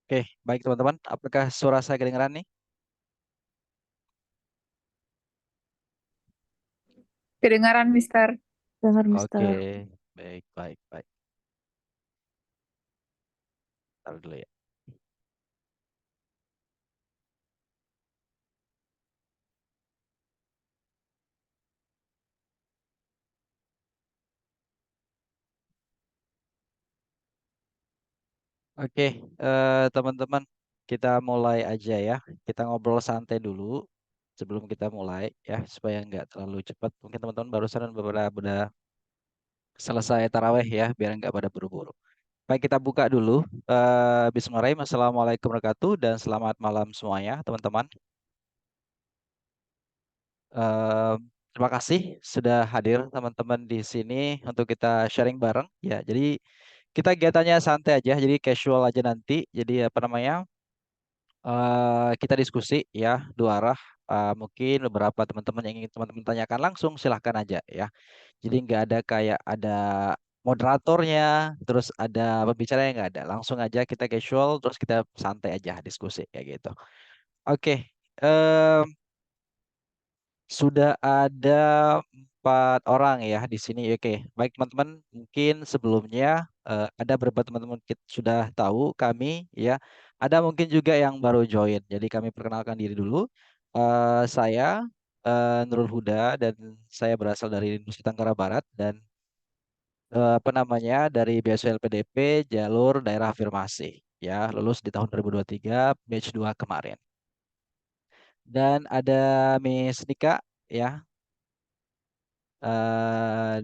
Oke, baik teman-teman. Apakah suara saya kedengaran nih? Kedengaran, Mister. Dengar, Oke, Mister. baik, baik, baik. Taruh dulu ya. Oke, teman-teman, kita mulai aja ya. Kita ngobrol santai dulu sebelum kita mulai ya, supaya nggak terlalu cepat. Mungkin teman-teman barusan udah selesai taraweh ya, biar nggak pada buru-buru. Baik, kita buka dulu. Bismillahirrahmanirrahim. Assalamualaikum warahmatullahi wabarakatuh dan selamat malam semuanya, teman-teman. Eh, Terima kasih sudah hadir teman-teman di sini untuk kita sharing bareng ya. Jadi kita kegiatannya santai aja, jadi casual aja nanti. Jadi apa namanya? Kita diskusi ya dua arah. Mungkin beberapa teman-teman yang ingin teman-teman tanyakan langsung silahkan aja ya. Jadi nggak ada kayak ada moderatornya, terus ada pembicara yang nggak ada. Langsung aja kita casual, terus kita santai aja diskusi kayak gitu. Oke. em, Sudah ada 4 orang ya di sini. Oke, baik teman-teman. Mungkin sebelumnya ada beberapa teman-teman kita sudah tahu kami ya. Ada mungkin juga yang baru join. Jadi kami perkenalkan diri dulu. Saya Nurul Huda dan saya berasal dari Nusa Tenggara Barat dan apa namanya dari BSW LPDP jalur daerah afirmasi ya lulus di tahun 2023 batch 2 kemarin. Dan ada Miss Nika ya.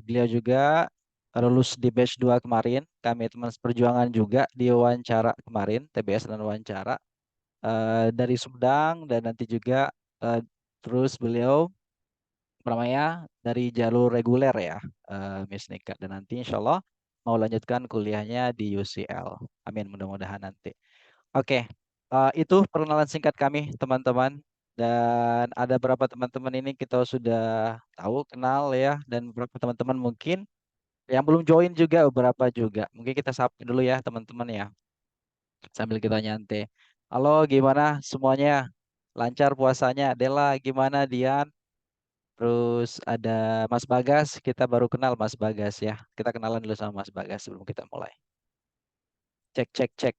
Beliau juga lulus di batch 2 kemarin. Kami teman seperjuangan juga di wawancara kemarin, TBS dan wawancara dari Sumedang dan nanti juga eh, terus beliau namanya dari jalur reguler ya, Miss Nika. Dan nanti insya Allah mau lanjutkan kuliahnya di UCL. Amin, mudah-mudahan nanti. Oke, itu perkenalan singkat kami, teman-teman. Dan ada beberapa teman-teman ini kita sudah tahu, kenal ya. Dan beberapa teman-teman mungkin yang belum join juga, beberapa juga. Mungkin kita sapa dulu ya, teman-teman ya. Sambil kita nyantai. Halo, gimana semuanya? Lancar puasanya? Dela, gimana Dian? Terus ada Mas Bagas. Kita baru kenal Mas Bagas ya. Kita kenalan dulu sama Mas Bagas sebelum kita mulai. Cek, cek, cek.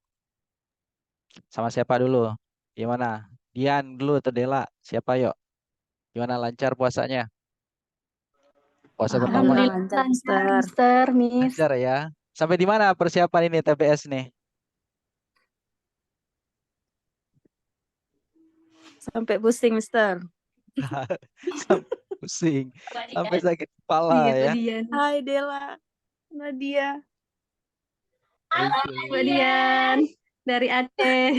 Sama siapa dulu? Gimana? Dian dulu atau Dela? Siapa yuk? Gimana lancar puasanya? Puasa pertama Alhamdulillah ini. Alhamdulillah lancar, lancar, Mister. Mister, Miss. Lancar ya. Sampai di mana persiapan ini TBS nih? Sampai pusing, Mister. Sampai pusing. Sampai sakit kepala Iya, Mbak ya. Dian. Hai, Dela. Nadia. Oke. Mbak Dian dari Aceh.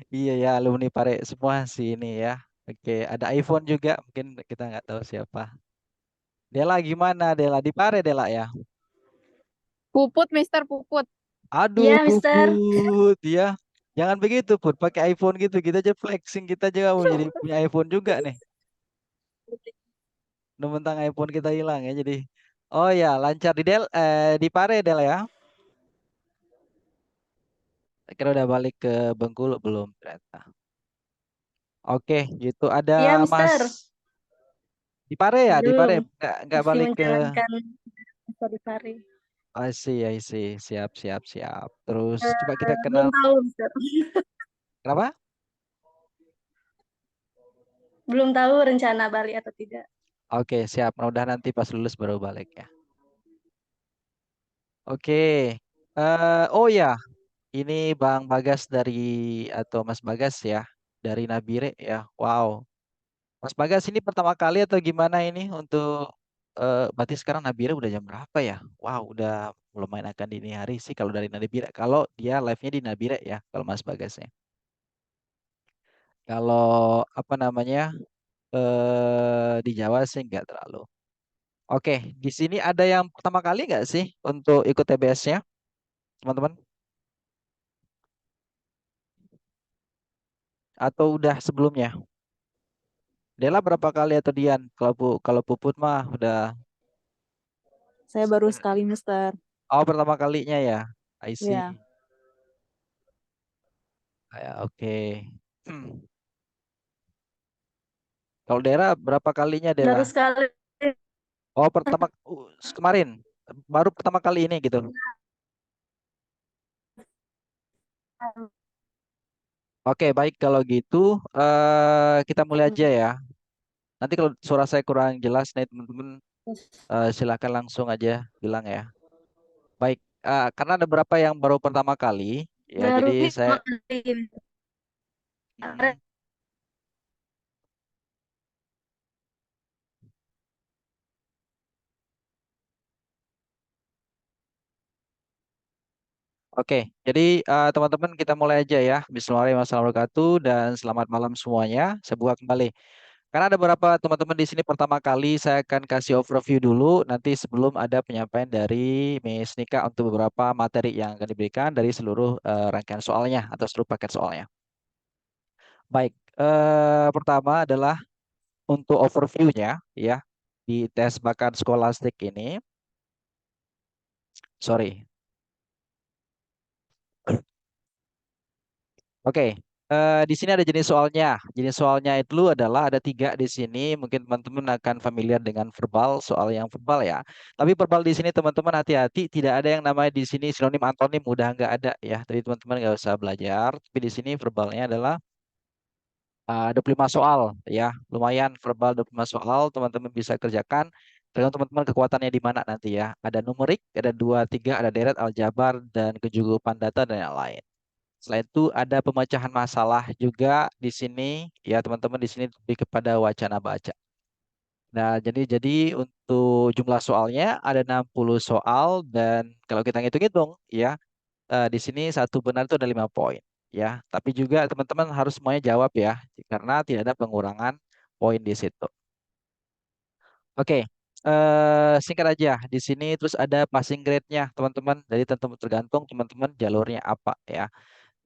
Iya ya, alumni Pare semua sih ini ya. Oke, ada iPhone juga. Mungkin kita nggak tahu siapa. Dela gimana? Dela di Pare Dela ya. Puput, Mister Puput. Aduh, Iya, Mister. Puput ya. Jangan begitu, Put. Pakai iPhone gitu. Kita aja flexing. Kita juga mau jadi punya iPhone juga nih. Mentang iPhone kita hilang ya. Jadi, oh ya, lancar di Pare Del ya. Saya kira udah balik ke Bengkulu belum ternyata. Oke, gitu. Ada Iya, Mas Mister. di Pare ya, di Pare. Belum. Nggak Masih balik ke. menjalankan Mister di Pari. I see. Siap, siap, siap. Terus coba kita Belum kenal. tahu, Mister. Kenapa? Belum tahu rencana Bali atau tidak. Oke, siap. Mudah nanti pas lulus baru balik ya. Oke. Oh ya, ini Bang Bagas dari atau Mas Bagas ya dari Nabire ya. Wow. Mas Bagas ini pertama kali atau gimana ini untuk berarti sekarang Nabire udah jam berapa ya? Wow, udah lumayan akan dini hari sih kalau dari Nabire. Kalau dia live-nya di Nabire ya, kalau Mas Bagasnya. Kalau apa namanya di Jawa sih nggak terlalu. Oke, di sini ada yang pertama kali nggak sih untuk ikut TBS-nya, teman-teman? Atau udah sebelumnya? Dela berapa kali atau Dian? Kalau Puput mah udah. Saya baru sekali, Mister. Oh, pertama kalinya ya. I Ya. see. Ya, oke. Kalau Dera berapa kalinya Baru Dera? sekali. Oh, kemarin. Baru pertama kali ini gitu. Oke, baik kalau gitu kita mulai aja ya. Nanti kalau suara saya kurang jelas nih teman-teman silakan langsung aja bilang ya. Baik, karena ada beberapa yang baru pertama kali ya, Baru jadi saya pertama kali ini. mm, oke. Jadi teman-teman kita mulai aja ya. Bismillahirrahmanirrahim warahmatullahi wabarakatuh dan selamat malam semuanya. Saya buka kembali. Karena ada beberapa teman-teman di sini pertama kali, saya akan kasih overview dulu nanti sebelum ada penyampaian dari Miss Nika untuk beberapa materi yang akan diberikan dari seluruh rangkaian soalnya atau seluruh paket soalnya. Baik, pertama adalah untuk overview-nya ya di tes bakat skolastik ini. Sorry. Oke, di sini ada jenis soalnya. Jenis soalnya itu adalah ada 3 di sini. Mungkin teman-teman akan familiar dengan verbal, soal yang verbal ya. Tapi verbal di sini teman-teman hati-hati, tidak ada yang namanya di sini sinonim antonim, udah nggak ada ya. Jadi teman-teman nggak usah belajar. Tapi di sini verbalnya adalah 25 soal ya. Lumayan verbal 25 soal, teman-teman bisa kerjakan. Tergantung teman-teman kekuatannya di mana nanti ya. Ada numerik, ada 2, 3, ada deret, aljabar, dan kecukupan data dan yang lain. Selain itu ada pemecahan masalah juga di sini ya teman-teman di sini lebih kepada wacana baca. Nah, jadi untuk jumlah soalnya ada 60 soal dan kalau kita ngitung-hitung ya di sini satu benar itu ada 5 poin ya. Tapi juga teman-teman harus semuanya jawab ya karena tidak ada pengurangan poin di situ. Oke. Singkat aja di sini terus ada passing grade-nya teman-teman. Jadi tentu tergantung teman-teman jalurnya apa ya.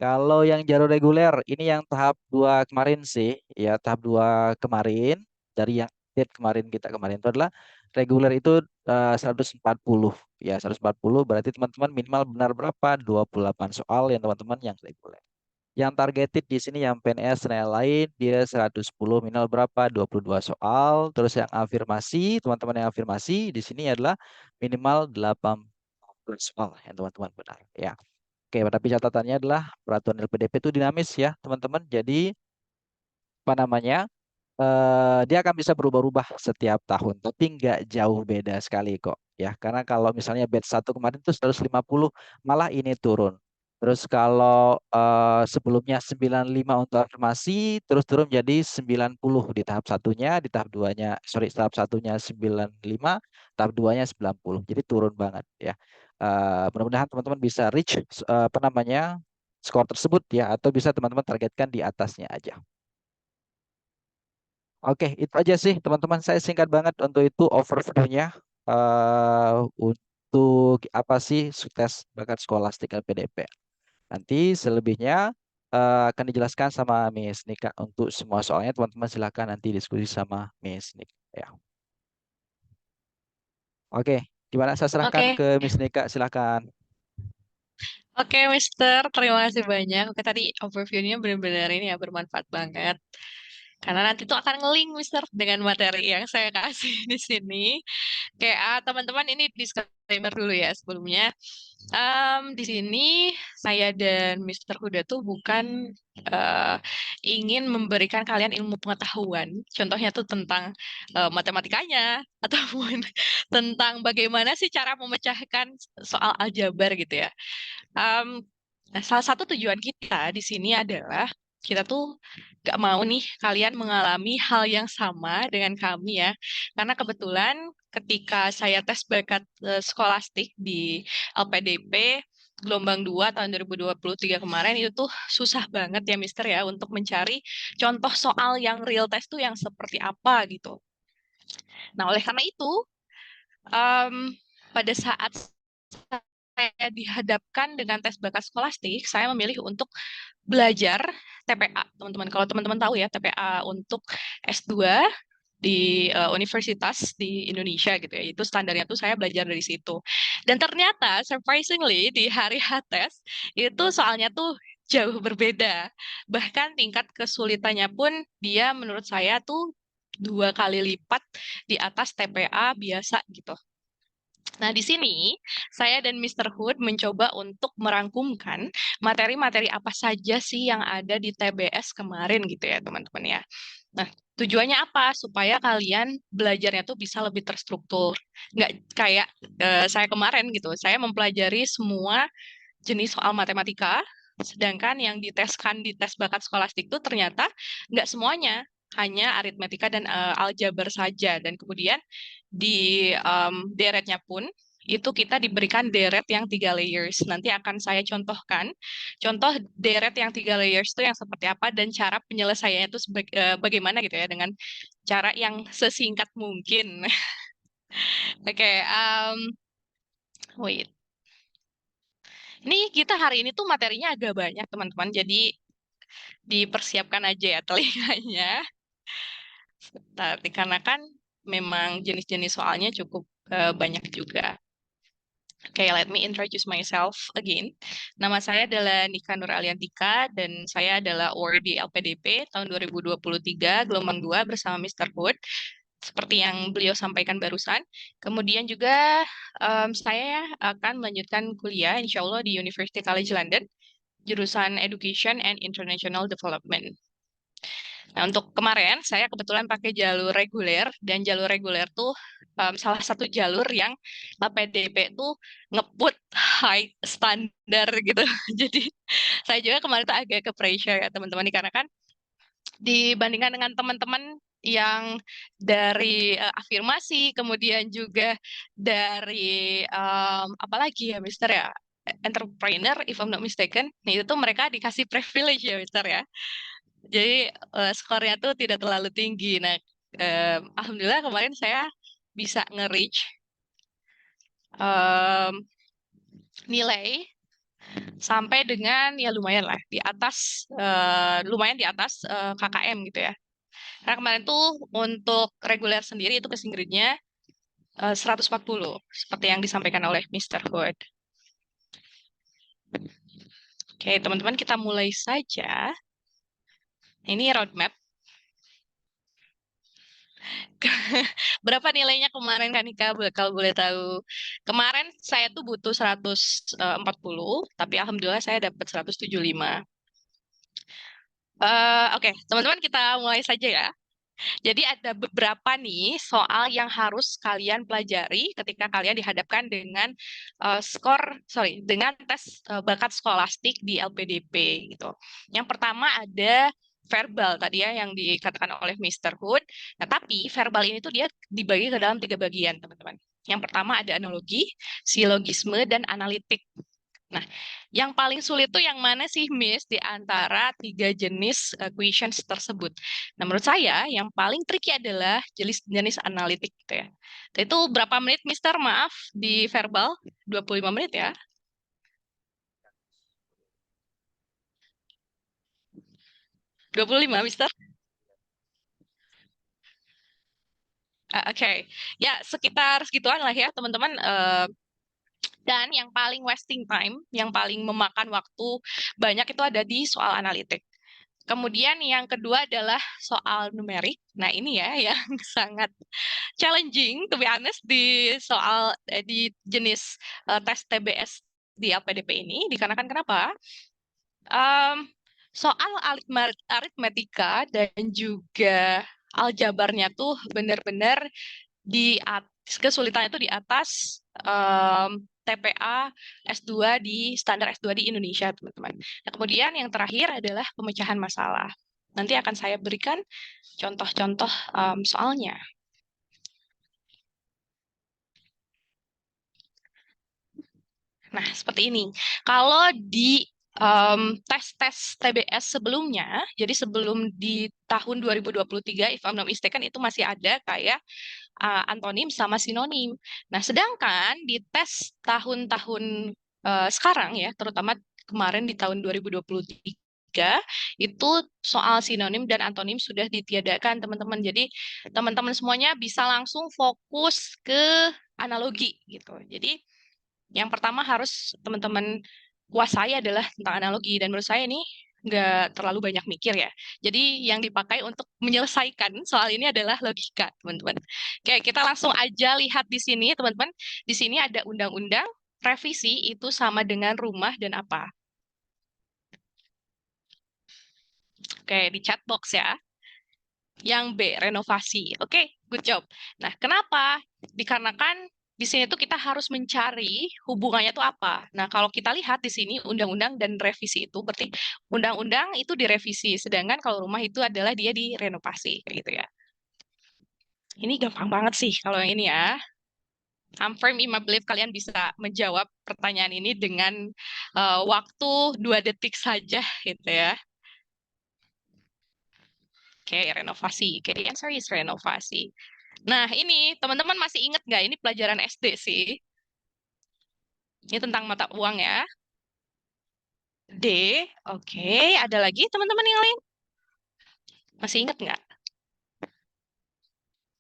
Kalau yang jalur reguler, ini yang tahap 2 kemarin sih, ya tahap 2 kemarin, dari yang update kemarin kita kemarin itu adalah reguler itu 140, ya 140 berarti teman-teman minimal benar berapa? 28 soal yang teman-teman yang reguler. Yang targeted di sini yang PNS dan lain-lain dia 110 minimal berapa? 22 soal. Terus yang afirmasi, teman-teman yang afirmasi di sini adalah minimal 80 soal yang teman-teman benar, ya. Oke, tapi catatannya adalah peraturan LPDP itu dinamis ya, teman-teman. Jadi, apa namanya? Dia akan bisa berubah-ubah setiap tahun, tapi nggak jauh beda sekali kok. Ya, karena kalau misalnya batch 1 kemarin itu 150, malah ini turun. Terus kalau sebelumnya 95 untuk afirmasi, terus turun jadi 90 di tahap satunya, di tahap duanya, sorry, tahap satunya 95, tahap duanya 90. Jadi turun banget ya. Mudah-mudahan teman-teman bisa reach apa namanya skor tersebut ya, atau bisa teman-teman targetkan di atasnya aja. Oke, itu aja sih teman-teman. Saya singkat banget untuk itu overview-nya. Untuk apa sih tes bakat skolastik LPDP. Nanti selebihnya akan dijelaskan sama Miss Nika untuk semua soalnya teman-teman silakan nanti diskusi sama Miss Nika ya. Oke, gimana saya serahkan Oke, ke Miss Nika silakan. oke, Mister. Terima kasih banyak. Oke, tadi overview-nya benar-benar ini ya bermanfaat banget. Karena nanti tuh akan nge-link, Mister, dengan materi yang saya kasih di sini. Kayak teman-teman ini disclaimer dulu ya sebelumnya. Di sini saya dan Mister Huda tuh bukan eh, ingin memberikan kalian ilmu pengetahuan. Contohnya tuh tentang matematikanya ataupun tentang bagaimana sih cara memecahkan soal aljabar gitu ya. Em, nah, salah satu tujuan kita di sini adalah kita tuh gak mau nih kalian mengalami hal yang sama dengan kami ya. Karena kebetulan ketika saya tes bakat skolastik di LPDP gelombang 2 tahun 2023 kemarin itu tuh susah banget ya Mister ya untuk mencari contoh soal yang real test tuh yang seperti apa gitu. Nah, oleh karena itu em, pada saat saya dihadapkan dengan tes bakat skolastik, saya memilih untuk belajar TPA, teman-teman. Kalau teman-teman tahu ya, TPA untuk S2 di universitas di Indonesia gitu ya. Itu standarnya tuh saya belajar dari situ. Dan ternyata surprisingly di hari tes itu soalnya tuh jauh berbeda. Bahkan tingkat kesulitannya pun dia menurut saya tuh 2 kali lipat di atas TPA biasa gitu. Nah, di sini saya dan Mr. Hood mencoba untuk merangkumkan materi-materi apa saja sih yang ada di TBS kemarin gitu ya, teman-teman ya. Nah, tujuannya apa? Supaya kalian belajarnya tuh bisa lebih terstruktur. Nggak kayak saya kemarin gitu. Saya mempelajari semua jenis soal matematika, sedangkan yang diteskan di tes bakat skolastik itu ternyata nggak semuanya, hanya aritmetika dan aljabar saja. Dan kemudian di deretnya pun itu kita diberikan deret yang 3 layers. Nanti akan saya contohkan contoh deret yang 3 layers itu yang seperti apa dan cara penyelesaiannya itu bagaimana gitu ya dengan cara yang sesingkat mungkin. Oke, wait. Ini kita hari ini tuh materinya agak banyak, teman-teman. Jadi dipersiapkan aja ya telinganya. Tapi karena kan memang jenis-jenis soalnya cukup banyak juga. Oke, let me introduce myself again. Nama saya adalah Nika Nur Aliantika dan saya adalah OR di LPDP tahun 2023 gelombang 2 bersama Mr. Hood. Seperti yang beliau sampaikan barusan. Kemudian juga saya akan melanjutkan kuliah insya Allah di University College London, jurusan Education and International Development. Nah, untuk kemarin saya kebetulan pakai jalur reguler dan jalur reguler tuh salah satu jalur yang LPDP tuh ngeput high standar gitu. Jadi saya juga kemarin tuh agak ke pressure ya teman-teman dikarenakan dibandingkan dengan teman-teman yang dari afirmasi, kemudian juga dari apalagi ya, Mister ya, entrepreneur, if I'm not mistaken. Nah, itu tuh mereka dikasih privilege ya, Mister ya. Jadi skornya tuh tidak terlalu tinggi. Nah, alhamdulillah kemarin saya bisa nge-reach nilai sampai dengan ya lumayan lah di atas lumayan di atas KKM gitu ya. Karena kemarin tuh untuk reguler sendiri itu passing grade-nya 140 seperti yang disampaikan oleh Mr. Hood. Oke, teman-teman kita mulai saja. Ini roadmap. Berapa nilainya kemarin kan Nika kalau boleh tahu? Kemarin saya tuh butuh 140, tapi alhamdulillah saya dapat 175. Oke, teman-teman kita mulai saja ya. Jadi ada beberapa nih soal yang harus kalian pelajari ketika kalian dihadapkan dengan dengan tes bakat skolastik di LPDP gitu. Yang pertama ada verbal tadi ya yang dikatakan oleh Mr. Hood. Nah, tapi verbal ini tuh dia dibagi ke dalam 3 bagian, teman-teman. Yang pertama ada analogi, silogisme, dan analitik. Nah, yang paling sulit tuh yang mana sih, Miss, di antara 3 jenis questions tersebut? Nah, menurut saya yang paling tricky adalah jenis analitik gitu ya. Itu berapa menit, Mister? Maaf, di verbal 25 menit ya. 25, Mister? Oke. Ya, sekitar segituan lah ya, teman-teman. Dan yang paling wasting time, yang paling memakan waktu banyak itu ada di soal analitik. Kemudian yang kedua adalah soal numerik. Nah, ini ya yang sangat challenging to be honest di soal di jenis tes TBS di LPDP ini dikarenakan kenapa? Soal aritmetika dan juga aljabarnya tuh benar-benar di kesulitannya itu di atas TPA S2 di standar S2 di Indonesia, teman-teman. Nah, kemudian yang terakhir adalah pemecahan masalah. Nanti akan saya berikan contoh-contoh soalnya. Nah, seperti ini. Kalau di tes-tes TBS sebelumnya, jadi sebelum di tahun 2023, if I'm not mistaken, itu masih ada kayak antonim sama sinonim. Nah, sedangkan di tes tahun-tahun sekarang ya, terutama kemarin di tahun 2023, 3 itu soal sinonim dan antonim sudah ditiadakan, teman-teman. Jadi, teman-teman semuanya bisa langsung fokus ke analogi gitu. Jadi, yang pertama harus teman-teman kuasai adalah tentang analogi. Dan menurut saya ini nggak terlalu banyak mikir ya. Jadi yang dipakai untuk menyelesaikan soal ini adalah logika, teman-teman. Oke, kita langsung aja lihat di sini, teman-teman. Di sini ada undang-undang, revisi itu sama dengan rumah dan apa? Oke, di chat box ya. Yang B, renovasi. Oke, good job. Nah, kenapa? Dikarenakan di sini tuh kita harus mencari hubungannya tuh apa. Nah, kalau kita lihat di sini undang-undang dan revisi itu berarti undang-undang itu direvisi, sedangkan kalau rumah itu adalah dia direnovasi, kayak gitu ya. Ini gampang banget sih kalau yang ini ya. I'm firm in my belief kalian bisa menjawab pertanyaan ini dengan waktu 2 detik saja gitu ya. Oke, renovasi. Oke, the answer is renovasi. Nah, ini teman-teman masih ingat nggak? Ini pelajaran SD sih. Ini tentang mata uang ya. D, oke. Ada lagi teman-teman yang lain? Masih ingat nggak?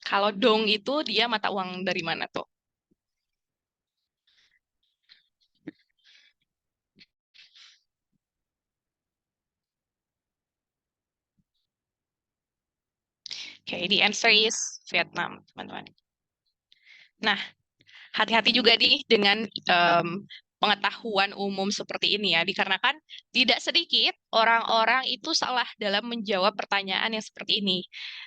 Kalau dong itu dia mata uang dari mana tuh? Oke, the answer is Vietnam, teman-teman. Nah, hati-hati juga nih dengan pengetahuan umum seperti ini ya, dikarenakan tidak sedikit orang-orang itu salah dalam menjawab pertanyaan yang seperti ini.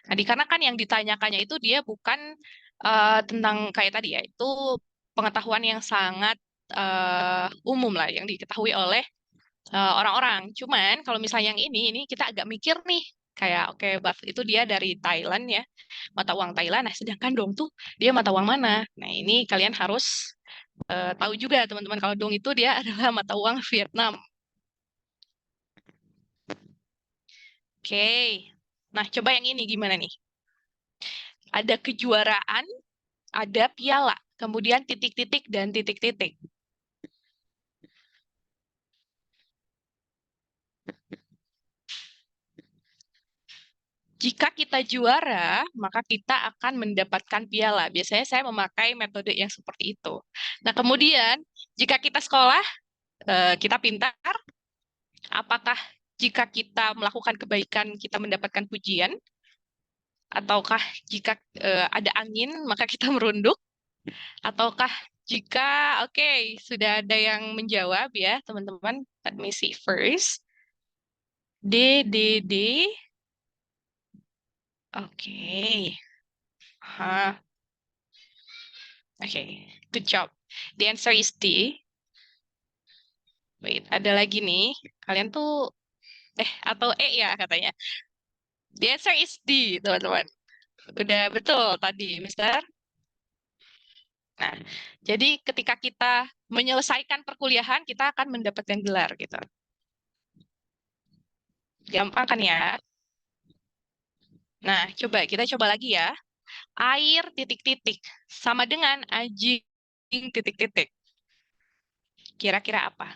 Nah, dikarenakan yang ditanyakannya itu dia bukan tentang kayak tadi ya, itu pengetahuan yang sangat umum lah, yang diketahui oleh orang-orang. Cuman kalau misalnya yang ini kita agak mikir nih, kayak oke, Baht itu dia dari Thailand ya, mata uang Thailand. Nah, sedangkan dong tuh dia mata uang mana? Nah, ini kalian harus tahu juga teman-teman kalau dong itu dia adalah mata uang Vietnam. Oke. Nah, coba yang ini gimana nih? Ada kejuaraan, ada piala, kemudian titik-titik dan titik-titik. Jika kita juara, maka kita akan mendapatkan piala. Biasanya saya memakai metode yang seperti itu. Nah, kemudian jika kita sekolah, kita pintar, apakah jika kita melakukan kebaikan kita mendapatkan pujian? Ataukah jika ada angin maka kita merunduk? Ataukah jika, oke, sudah ada yang menjawab ya, teman-teman. Let me see first. D, D, D. Oke. Hah. Oke, good job. The answer is D. Wait, ada lagi nih. Kalian tuh, atau E ya katanya. The answer is D, teman-teman. Udah betul tadi, Mister. Nah, jadi ketika kita menyelesaikan perkuliahan, kita akan mendapatkan gelar gitu. Gampang kan ya? Nah, kita coba lagi ya. Air titik-titik sama dengan anjing titik-titik. Kira-kira apa?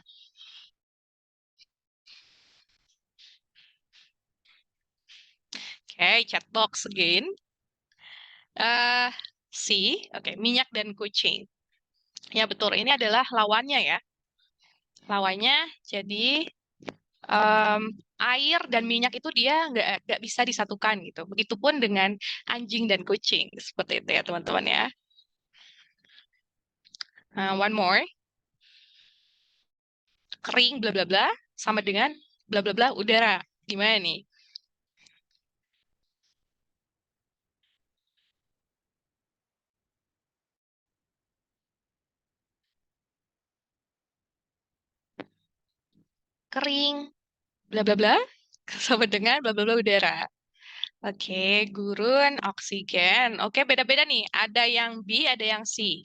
Oke, chat box again. C, oke, minyak dan kucing. Ya betul, ini adalah lawannya ya. Lawannya, jadi air dan minyak itu dia nggak bisa disatukan gitu. Begitupun dengan anjing dan kucing. Seperti itu ya teman-teman ya. One more. Kering bla bla bla sama dengan bla bla bla udara. Gimana nih? Kering bla bla bla sama dengan bla bla bla udara. Oke, gurun, oksigen. Oke, beda-beda nih. Ada yang B, ada yang C.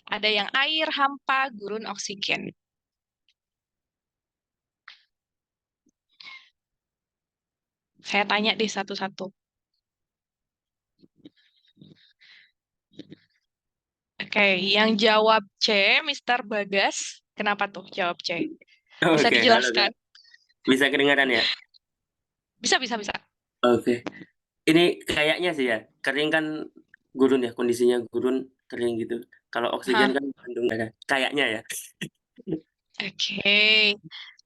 Ada yang air, hampa, gurun, oksigen. Saya tanya deh satu-satu. Oke, yang jawab C, Mister Bagas. Kenapa tuh jawab C? Bisa Oke, halo dijelaskan? Kak. Bisa kedengaran ya? Bisa, bisa, bisa. Oke. Ini kayaknya sih ya, kering kan gurun ya, kondisinya gurun, kering gitu. Kalau oksigen Hah, kan mengandung darah. Kayaknya ya. oke.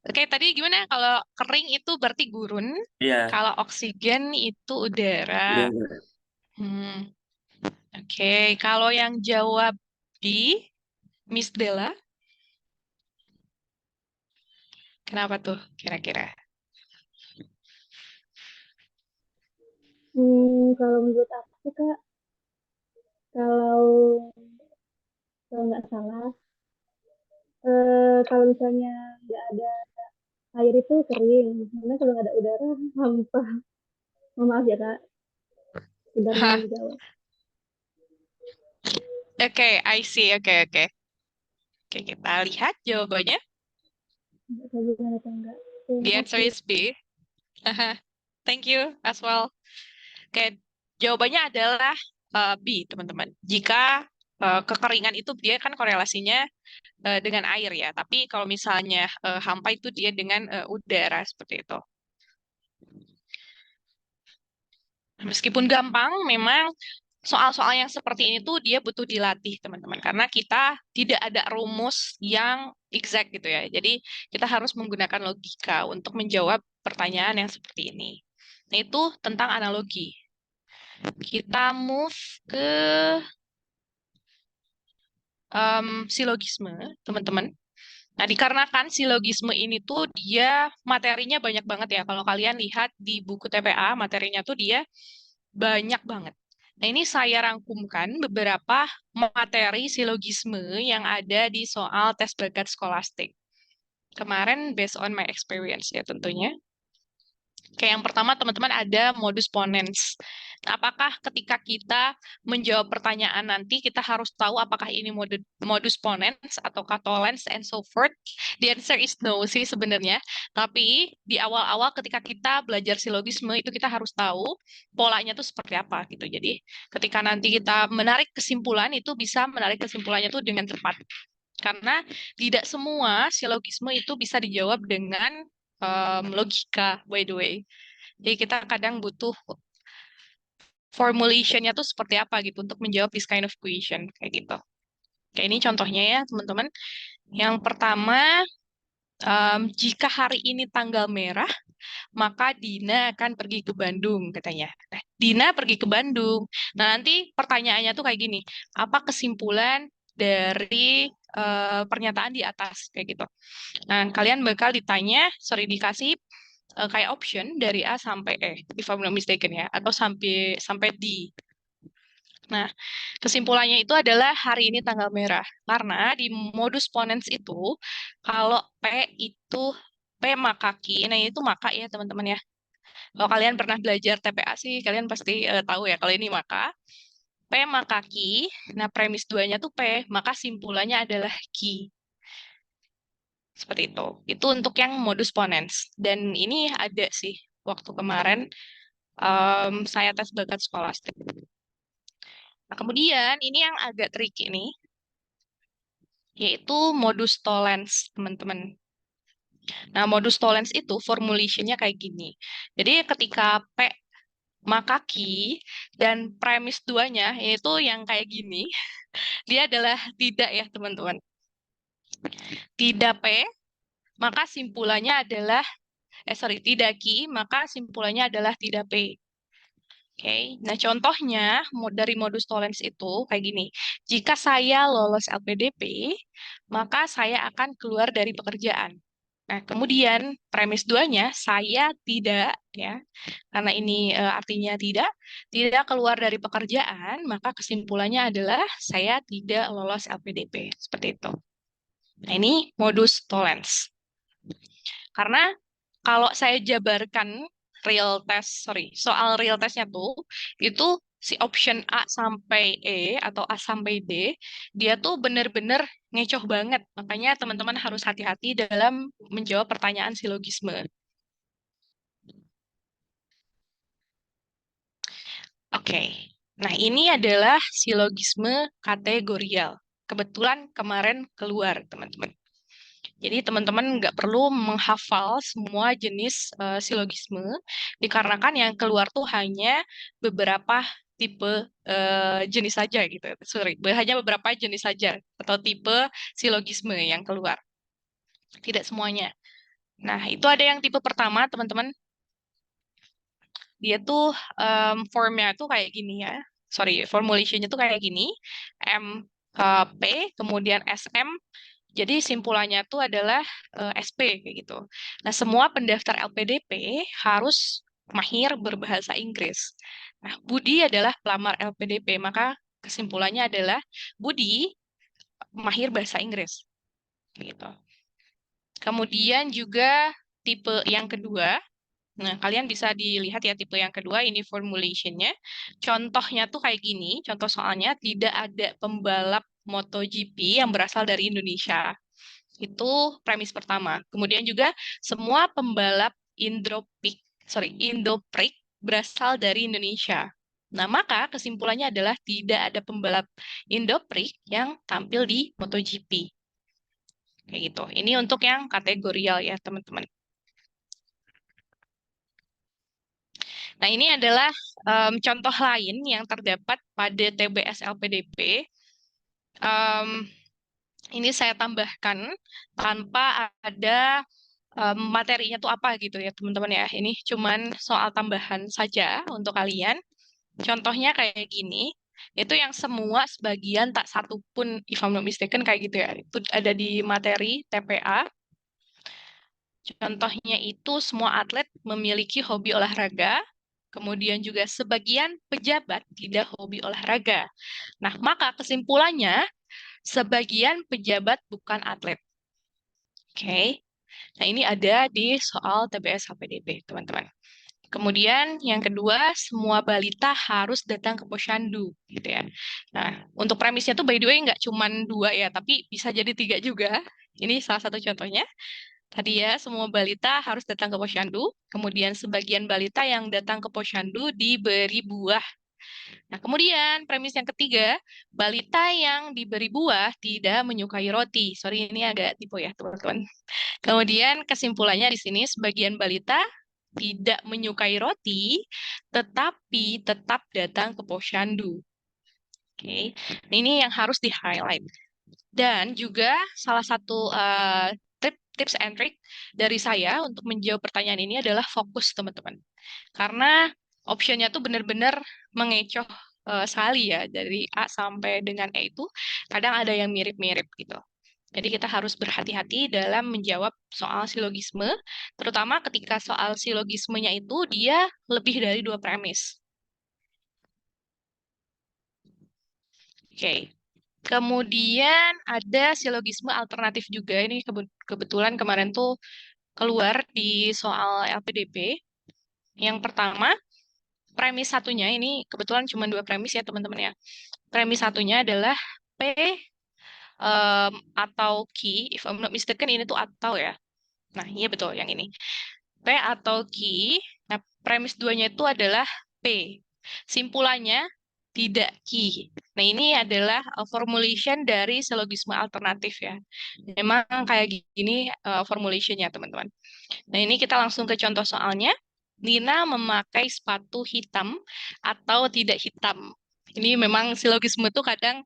Oke, tadi gimana? Kalau kering itu berarti gurun, Iya, kalau oksigen itu udara. udah. Hmm, oke. Kalau yang jawab di Miss Della, kenapa tuh kira-kira? Kalau menurut aku sih Kak, kalau kalau nggak salah, kalau misalnya nggak ada air itu kering, karena kalau nggak ada udara hampa. Mohon maaf ya Kak, sekedar Hah, menjawab. oke, I see. Oke, oke. Oke, kita lihat jawabannya. Nggak tahu gimana atau enggak. Terima The answer kasih. is B. Haha, thank you as well. Oke, jawabannya adalah B, teman-teman. Jika kekeringan itu dia kan korelasinya dengan air ya, tapi kalau misalnya hampa itu dia dengan udara seperti itu. Meskipun gampang, memang soal-soal yang seperti ini tuh dia butuh dilatih, teman-teman. Karena kita tidak ada rumus yang exact gitu ya. Jadi kita harus menggunakan logika untuk menjawab pertanyaan yang seperti ini. Nah, itu tentang analogi. Kita move ke silogisme, teman-teman. Nah, dikarenakan silogisme ini tuh dia materinya banyak banget ya. Kalau kalian lihat di buku TPA, materinya tuh dia banyak banget. Nah, ini saya rangkumkan beberapa materi silogisme yang ada di soal tes bakat skolastik. Kemarin based on my experience ya tentunya. Kayak yang pertama teman-teman ada modus ponens. Nah, apakah ketika kita menjawab pertanyaan nanti kita harus tahu apakah ini modus ponens atau tollens and so forth? The answer is no sih sebenarnya. Tapi di awal-awal ketika kita belajar silogisme itu kita harus tahu polanya itu seperti apa gitu. Jadi ketika nanti kita menarik kesimpulan itu bisa menarik kesimpulannya itu dengan cepat. Karena tidak semua silogisme itu bisa dijawab dengan logika, by the way. Jadi kita kadang butuh formulation-nya tuh seperti apa gitu untuk menjawab this kind of question kayak gitu. Kayak ini contohnya ya teman-teman. Yang pertama, jika hari ini tanggal merah, maka Dina akan pergi ke Bandung katanya. Nah, Dina pergi ke Bandung. Nah, nanti pertanyaannya tuh kayak gini, apa kesimpulan dari pernyataan di atas kayak gitu. Nah, kalian bakal dikasih kayak option dari A sampai E, if I'm not mistaken ya, atau sampai sampai D. Nah, kesimpulannya itu adalah hari ini tanggal merah. Karena di modus ponens itu, kalau P itu P maka Q, nah itu maka ya teman-teman ya. Kalau kalian pernah belajar TPA sih, kalian pasti tahu ya kalau ini maka. P maka Q, nah premis duanya tuh P, maka simpulannya adalah Q. Seperti itu. Itu untuk yang modus ponens. Dan ini ada sih waktu kemarin saya tes bakat skolastik. Nah, kemudian ini yang agak tricky nih, yaitu modus tollens, teman-teman. Nah, modus tollens itu formulation-nya kayak gini. Jadi ketika P maka Q dan premis duanya yaitu yang kayak gini, dia adalah tidak ya, teman-teman. Tidak P, maka simpulannya adalah tidak Q, maka simpulannya adalah tidak P. Oke, nah contohnya dari modus tollens itu kayak gini. Jika saya lolos LPDP, maka saya akan keluar dari pekerjaan. Nah, kemudian premis duanya saya tidak ya. Karena ini artinya tidak keluar dari pekerjaan, maka kesimpulannya adalah saya tidak lolos LPDP. Seperti itu. Nah, ini modus tollens. Karena kalau saya jabarkan soal real testnya tuh, itu si option A sampai E atau A sampai D, dia tuh bener-bener ngecoh banget. Makanya teman-teman harus hati-hati dalam menjawab pertanyaan silogisme. Oke, nah ini adalah silogisme kategorial. Kebetulan kemarin keluar, teman-teman. Jadi teman-teman nggak perlu menghafal semua jenis silogisme, dikarenakan yang keluar tuh hanya beberapa tipe jenis saja gitu. Sorry, hanya beberapa jenis saja atau tipe silogisme yang keluar. Tidak semuanya. Nah, itu ada yang tipe pertama, teman-teman. Dia tuh formnya tuh kayak gini ya. Sorry, formulationnya tuh kayak gini. P, kemudian SM. Jadi simpulannya tuh adalah SP kayak gitu. Nah, semua pendaftar LPDP harus mahir berbahasa Inggris. Nah, Budi adalah pelamar LPDP, maka kesimpulannya adalah Budi mahir bahasa Inggris. Kayak gitu. Kemudian juga tipe yang kedua. Nah, kalian bisa dilihat ya tipe yang kedua, ini formulation-nya. Contohnya tuh kayak gini, contoh soalnya tidak ada pembalap MotoGP yang berasal dari Indonesia. Itu premis pertama. Kemudian juga semua pembalap Indo-Prix berasal dari Indonesia. Nah, maka kesimpulannya adalah tidak ada pembalap Indo-Prix yang tampil di MotoGP. Kayak gitu. Ini untuk yang kategorial ya, teman-teman. Nah, ini adalah contoh lain yang terdapat pada TBS LPDP. Ini saya tambahkan tanpa ada materinya tuh apa gitu ya, teman-teman ya. Ini cuman soal tambahan saja untuk kalian. Contohnya kayak gini. Itu yang semua sebagian tak satu pun, if I'm not mistaken, kayak gitu ya. Itu ada di materi TPA. Contohnya itu semua atlet memiliki hobi olahraga, kemudian juga sebagian pejabat tidak hobi olahraga. Nah, maka kesimpulannya, sebagian pejabat bukan atlet. Oke. Nah, ini ada di soal TBS HPDP, teman-teman. Kemudian yang kedua, semua balita harus datang ke posyandu, gitu ya. Nah, untuk premisnya tuh by the way nggak cuma 2 ya, tapi bisa jadi 3 juga. Ini salah satu contohnya. Tadi ya, semua balita harus datang ke posyandu. Kemudian sebagian balita yang datang ke posyandu diberi buah. Nah, kemudian premis yang ketiga, balita yang diberi buah tidak menyukai roti. Sorry, ini agak tipu ya, teman-teman. Kemudian kesimpulannya di sini, sebagian balita tidak menyukai roti, tetapi tetap datang ke posyandu. Oke, ini yang harus di-highlight. Dan juga salah satu tips and trick dari saya untuk menjawab pertanyaan ini adalah fokus, teman-teman. Karena optionnya tuh benar-benar mengecoh sekali ya, dari A sampai dengan E itu kadang ada yang mirip-mirip gitu. Jadi kita harus berhati-hati dalam menjawab soal silogisme, terutama ketika soal silogismenya itu dia lebih dari 2 premis. Oke. Kemudian ada silogisme alternatif juga. Ini kebetulan kemarin tuh keluar di soal LPDP. Yang pertama, premis satunya ini kebetulan cuma 2 premis ya teman-teman ya. Premis satunya adalah P atau Q, if I'm not mistaken ini tuh atau ya. Nah, iya betul yang ini. P atau Q. Nah, premis 2-nya itu adalah P. Simpulannya tidak Q. Nah, ini adalah formulation dari silogisme alternatif ya. Memang kayak gini formulationnya, teman-teman. Nah, ini kita langsung ke contoh soalnya. Nina memakai sepatu hitam atau tidak hitam. Ini memang silogisme itu kadang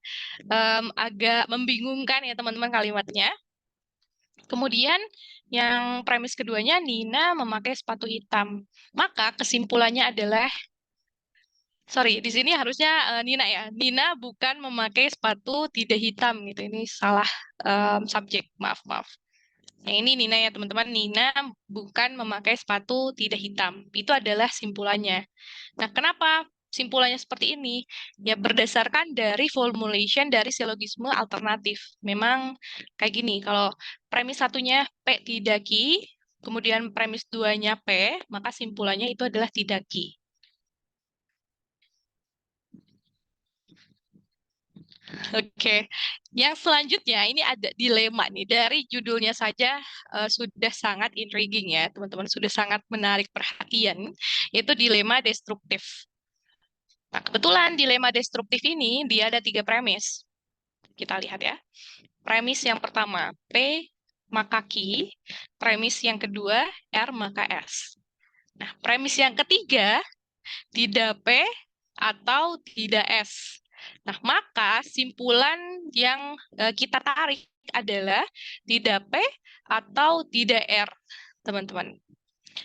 agak membingungkan ya, teman-teman, kalimatnya. Kemudian yang premis keduanya, Nina memakai sepatu hitam. Maka kesimpulannya adalah, sorry, di sini harusnya Nina ya. Nina bukan memakai sepatu tidak hitam gitu. Ini salah subjek, maaf. Yang ini Nina ya teman-teman. Nina bukan memakai sepatu tidak hitam. Itu adalah simpulannya. Nah, kenapa simpulannya seperti ini? Ya berdasarkan dari formulation dari silogisme alternatif. Memang kayak gini, kalau premis satunya P tidak Q, kemudian premis 2-nya P, maka simpulannya itu adalah tidak Q. Oke, yang selanjutnya ini ada dilema nih. Dari judulnya saja sudah sangat intriguing ya, teman-teman. Sudah sangat menarik perhatian. Itu dilema destruktif. Nah, kebetulan dilema destruktif ini dia ada 3 premis. Kita lihat ya. Premis yang pertama, P maka Q, premis yang kedua R maka S. Nah, premis yang ketiga tidak P atau tidak S. Nah, maka simpulan yang kita tarik adalah tidak P atau tidak R, teman-teman.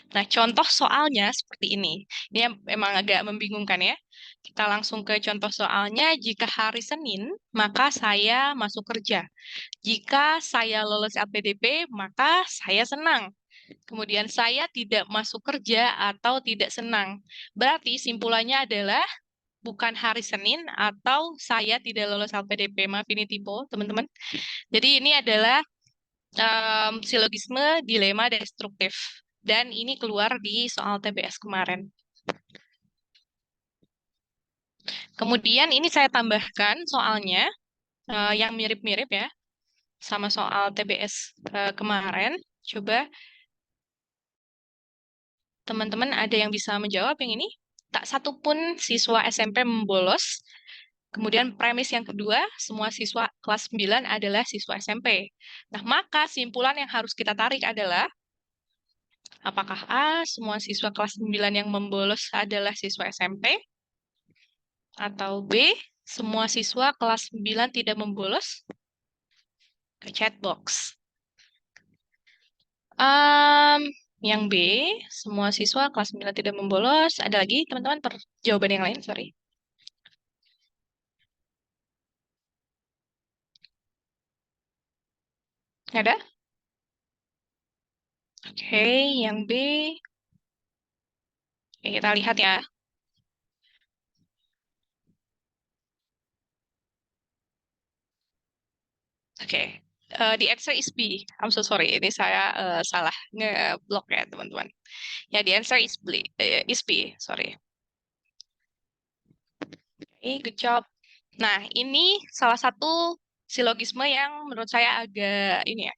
Nah, contoh soalnya seperti ini. Ini emang agak membingungkan ya. Kita langsung ke contoh soalnya. Jika hari Senin, maka saya masuk kerja. Jika saya lolos LPDP, maka saya senang. Kemudian saya tidak masuk kerja atau tidak senang. Berarti simpulannya adalah bukan hari Senin atau saya tidak lolos LPDP. Maaf ini typo, teman-teman. Jadi ini adalah silogisme dilema destruktif. Dan ini keluar di soal TBS kemarin. Kemudian ini saya tambahkan soalnya yang mirip-mirip ya sama soal TBS kemarin. Coba teman-teman ada yang bisa menjawab yang ini? Tak satu pun siswa SMP membolos. Kemudian premis yang kedua, semua siswa kelas 9 adalah siswa SMP. Nah, maka simpulan yang harus kita tarik adalah apakah A, semua siswa kelas 9 yang membolos adalah siswa SMP? Atau B, semua siswa kelas 9 tidak membolos? Ke chat box. Yang B, semua siswa kelas 9 tidak membolos. Ada lagi, teman-teman, jawaban yang lain, sorry. Ada? Oke, yang B. Oke, kita lihat ya. Oke, the answer is B. I'm so sorry, ini saya salah nge-block ya, teman-teman. Ya, the answer is B, sorry. Oke, good job. Nah, ini salah satu silogisme yang menurut saya agak ini ya,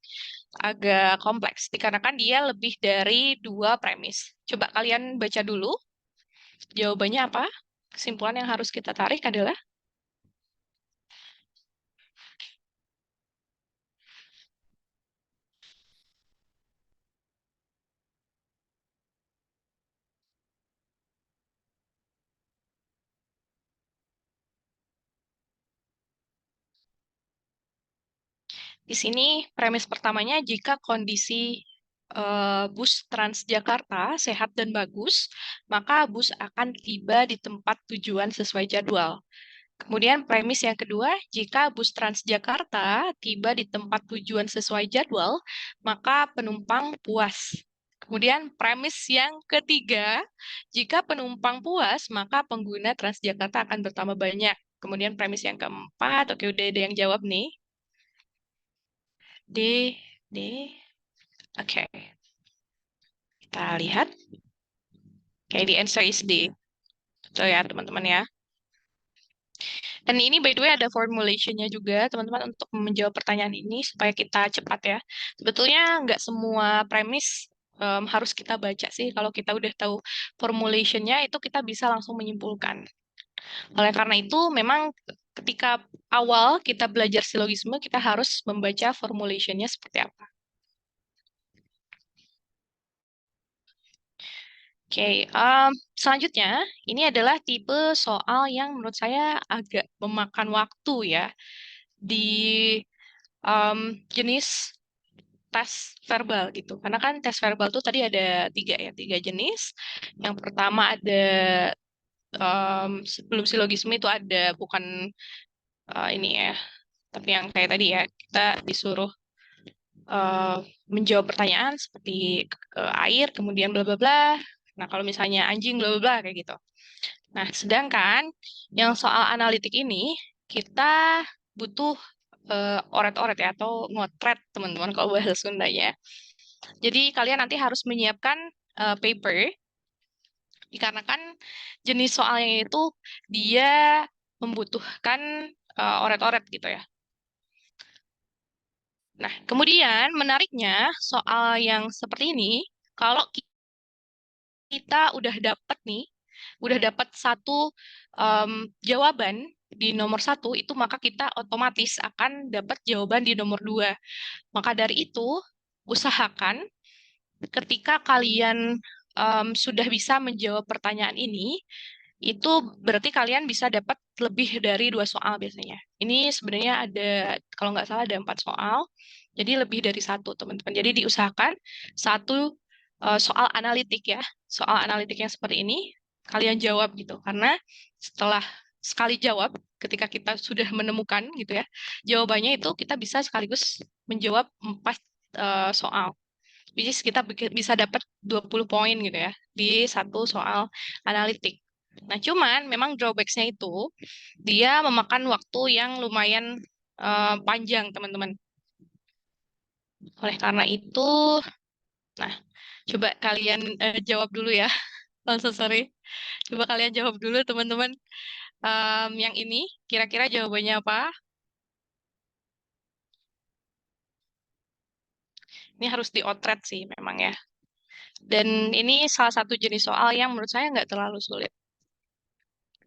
agak kompleks dikarenakan dia lebih dari 2 premis. Coba kalian baca dulu. Jawabannya apa? Kesimpulan yang harus kita tarik adalah di sini premis pertamanya jika kondisi bus Transjakarta sehat dan bagus, maka bus akan tiba di tempat tujuan sesuai jadwal. Kemudian premis yang kedua, jika bus Transjakarta tiba di tempat tujuan sesuai jadwal, maka penumpang puas. Kemudian premis yang ketiga, jika penumpang puas, maka pengguna Transjakarta akan bertambah banyak. Kemudian premis yang keempat, oke udah ada yang jawab nih. D. Oke. Kita lihat. Oke, the answer is D. Betul ya, teman-teman ya. Dan ini by the way ada formulation-nya juga, teman-teman, untuk menjawab pertanyaan ini supaya kita cepat ya. Sebetulnya nggak semua premis harus kita baca sih. Kalau kita udah tahu formulation-nya, itu kita bisa langsung menyimpulkan. Oleh karena itu, memang ketika awal kita belajar silogisme, kita harus membaca formulation-nya seperti apa. Oke, selanjutnya ini adalah tipe soal yang menurut saya agak memakan waktu ya di jenis tes verbal gitu. Karena kan tes verbal tuh tadi ada 3 jenis. Yang pertama ada sebelum silogisme itu ada bukan ini ya, tapi yang kayak tadi ya kita disuruh menjawab pertanyaan seperti air, kemudian bla bla bla. Nah, kalau misalnya anjing bla bla bla kayak gitu. Nah, sedangkan yang soal analitik ini kita butuh oret-oret ya atau ngotret teman-teman kalau bahasa Sundanya. Jadi kalian nanti harus menyiapkan paper dikarenakan jenis soalnya itu dia membutuhkan oret-oret gitu ya. Nah, kemudian menariknya soal yang seperti ini, kalau kita udah dapat nih, udah dapat satu jawaban di nomor 1, itu maka kita otomatis akan dapat jawaban di nomor 2. Maka dari itu, usahakan ketika kalian sudah bisa menjawab pertanyaan ini, itu berarti kalian bisa dapat lebih dari 2 soal biasanya. Ini sebenarnya ada, kalau nggak salah ada 4 soal, jadi lebih dari 1, teman-teman. Jadi diusahakan 1 soal analitik ya, soal analitik yang seperti ini, kalian jawab gitu. Karena setelah sekali jawab, ketika kita sudah menemukan gitu ya, jawabannya itu kita bisa sekaligus menjawab 4 soal. Which is kita bisa dapat 20 poin gitu ya di 1 soal analitik. Nah, cuman memang drawbacksnya itu dia memakan waktu yang lumayan panjang, teman-teman. Oleh karena itu, nah, coba kalian jawab dulu ya. Langsung sorry. Coba kalian jawab dulu, teman-teman. Yang ini, kira-kira jawabannya apa? Ini harus diotret sih memang ya. Dan ini salah satu jenis soal yang menurut saya nggak terlalu sulit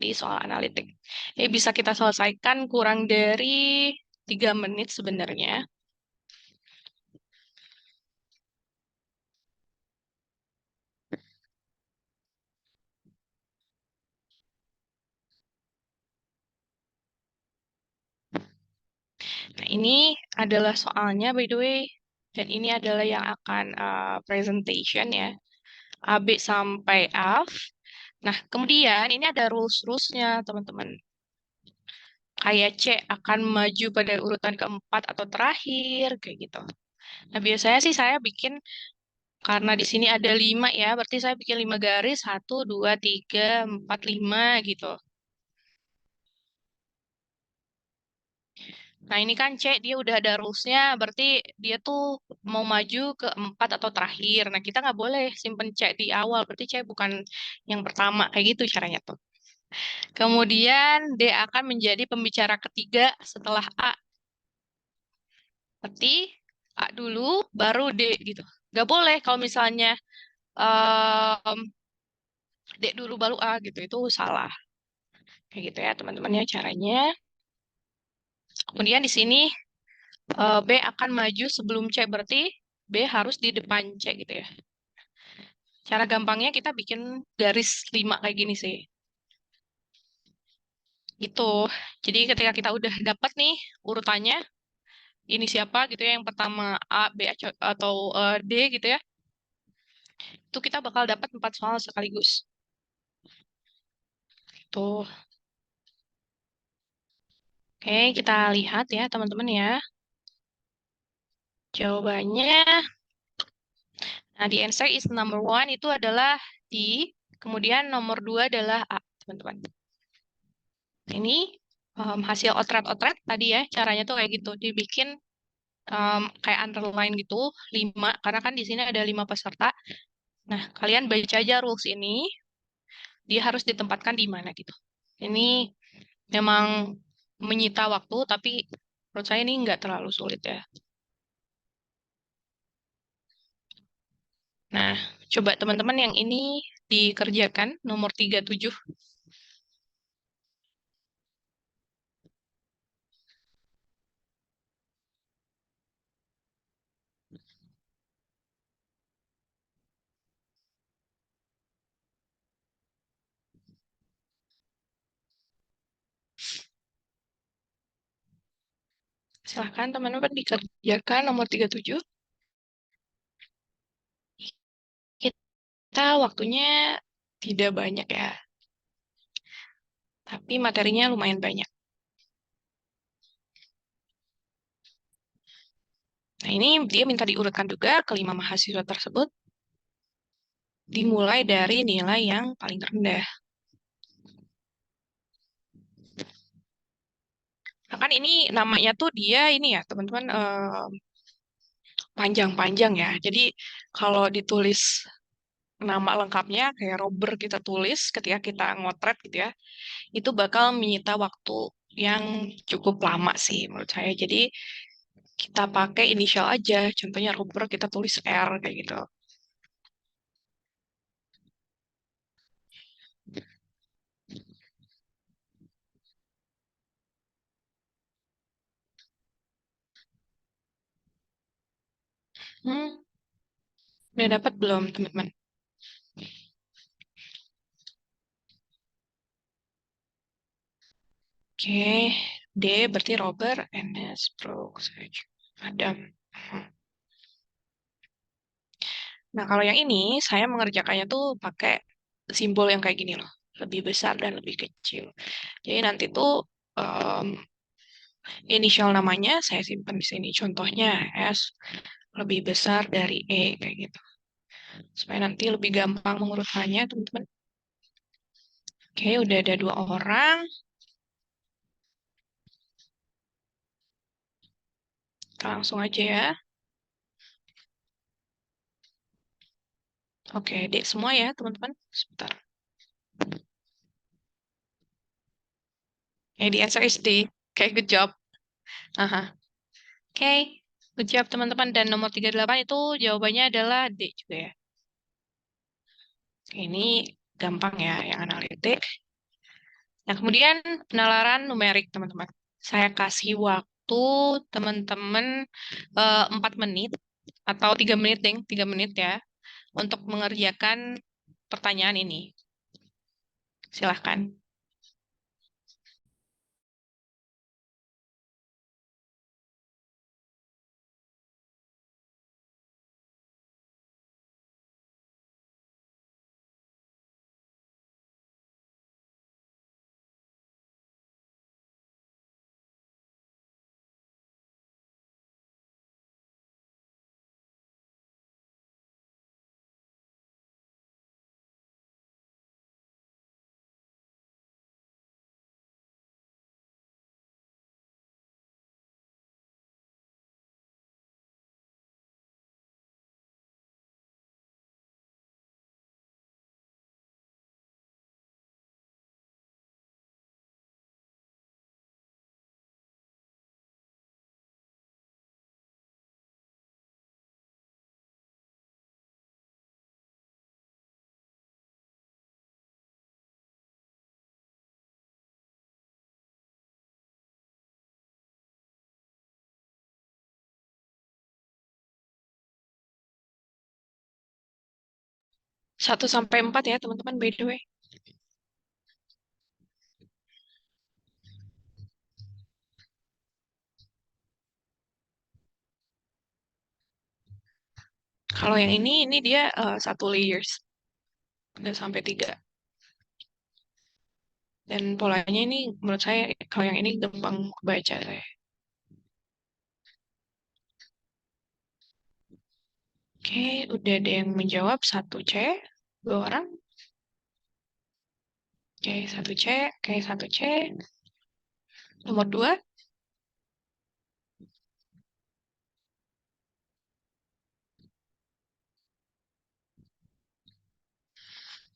di soal analitik. Ini bisa kita selesaikan kurang dari 3 menit sebenarnya. Nah, ini adalah soalnya by the way. Dan ini adalah yang akan presentation ya. A, B sampai F. Nah, kemudian ini ada rules-rulesnya, teman-teman. Kayak C akan maju pada urutan keempat atau terakhir, kayak gitu. Nah, biasanya sih saya bikin, karena di sini ada 5 ya, berarti saya bikin 5 garis, 1, 2, 3, 4, 5 gitu. Nah, ini kan C, dia udah ada rules-nya, berarti dia tuh mau maju ke 4 atau terakhir. Nah, kita nggak boleh simpen C di awal, berarti C bukan yang pertama, kayak gitu caranya tuh. Kemudian D akan menjadi pembicara ketiga setelah A. Berarti A dulu, baru D gitu. Nggak boleh kalau misalnya em, D dulu baru A gitu, itu salah. Kayak gitu ya teman-teman ya caranya. Kemudian di sini B akan maju sebelum C, berarti B harus di depan C gitu ya. Cara gampangnya kita bikin garis 5 kayak gini sih. Gitu. Jadi ketika kita udah dapat nih urutannya, ini siapa gitu ya, yang pertama A, B, atau D gitu ya, itu kita bakal dapat 4 soal sekaligus. Tuh. Oke, kita lihat ya teman-teman ya. Jawabannya, nah di answer is number 1 itu adalah D, kemudian nomor 2 adalah A, teman-teman. Ini hasil otret-otret tadi ya, caranya tuh kayak gitu, dibikin kayak underline gitu, 5, karena kan di sini ada 5 peserta. Nah, kalian baca aja rules ini, dia harus ditempatkan di mana gitu. Ini memang menyita waktu, tapi menurut saya ini nggak terlalu sulit ya. Nah, coba teman-teman yang ini dikerjakan, nomor 37. Silahkan teman-teman dikerjakan nomor 37. Kita waktunya tidak banyak ya, tapi materinya lumayan banyak. Nah, ini dia minta diurutkan juga kelima mahasiswa tersebut, dimulai dari nilai yang paling rendah. Nah, kan ini namanya tuh dia ini ya, teman-teman, panjang-panjang ya. Jadi kalau ditulis nama lengkapnya kayak Robert kita tulis ketika kita ngotret gitu ya, itu bakal menyita waktu yang cukup lama sih menurut saya. Jadi kita pakai inisial aja, contohnya Robert kita tulis R kayak gitu. Hmm, udah dapat belum, teman-teman? Oke, D berarti Robert, Enes, Brooks, Adam. Nah, kalau yang ini saya mengerjakannya tuh pakai simbol yang kayak gini loh, lebih besar dan lebih kecil. Jadi nanti tuh em, inisial namanya saya simpan di sini. Contohnya S lebih besar dari E kayak gitu. Supaya nanti lebih gampang mengurutannya, teman-teman. Oke, udah ada 2 orang. Kita langsung aja ya. Oke, D semua ya, teman-teman. Sebentar. The answer is D. Oke, good job. Aha. Oke, good job teman-teman. Dan nomor 38 itu jawabannya adalah D juga ya. Ini gampang ya, yang analitik. Nah, kemudian penalaran numerik, teman-teman. Saya kasih waktu teman-teman 4 menit atau 3 menit, deng, 3 menit ya, untuk mengerjakan pertanyaan ini. Silahkan. Satu sampai 4 ya, teman-teman, by the way. Kalau yang ini dia 1 layers. Udah sampai 3. Dan polanya ini menurut saya, kalau yang ini gampang baca saya. Oke, udah ada yang menjawab 1C, 2 orang. Oke, 1C, oke 1C. Nomor 2,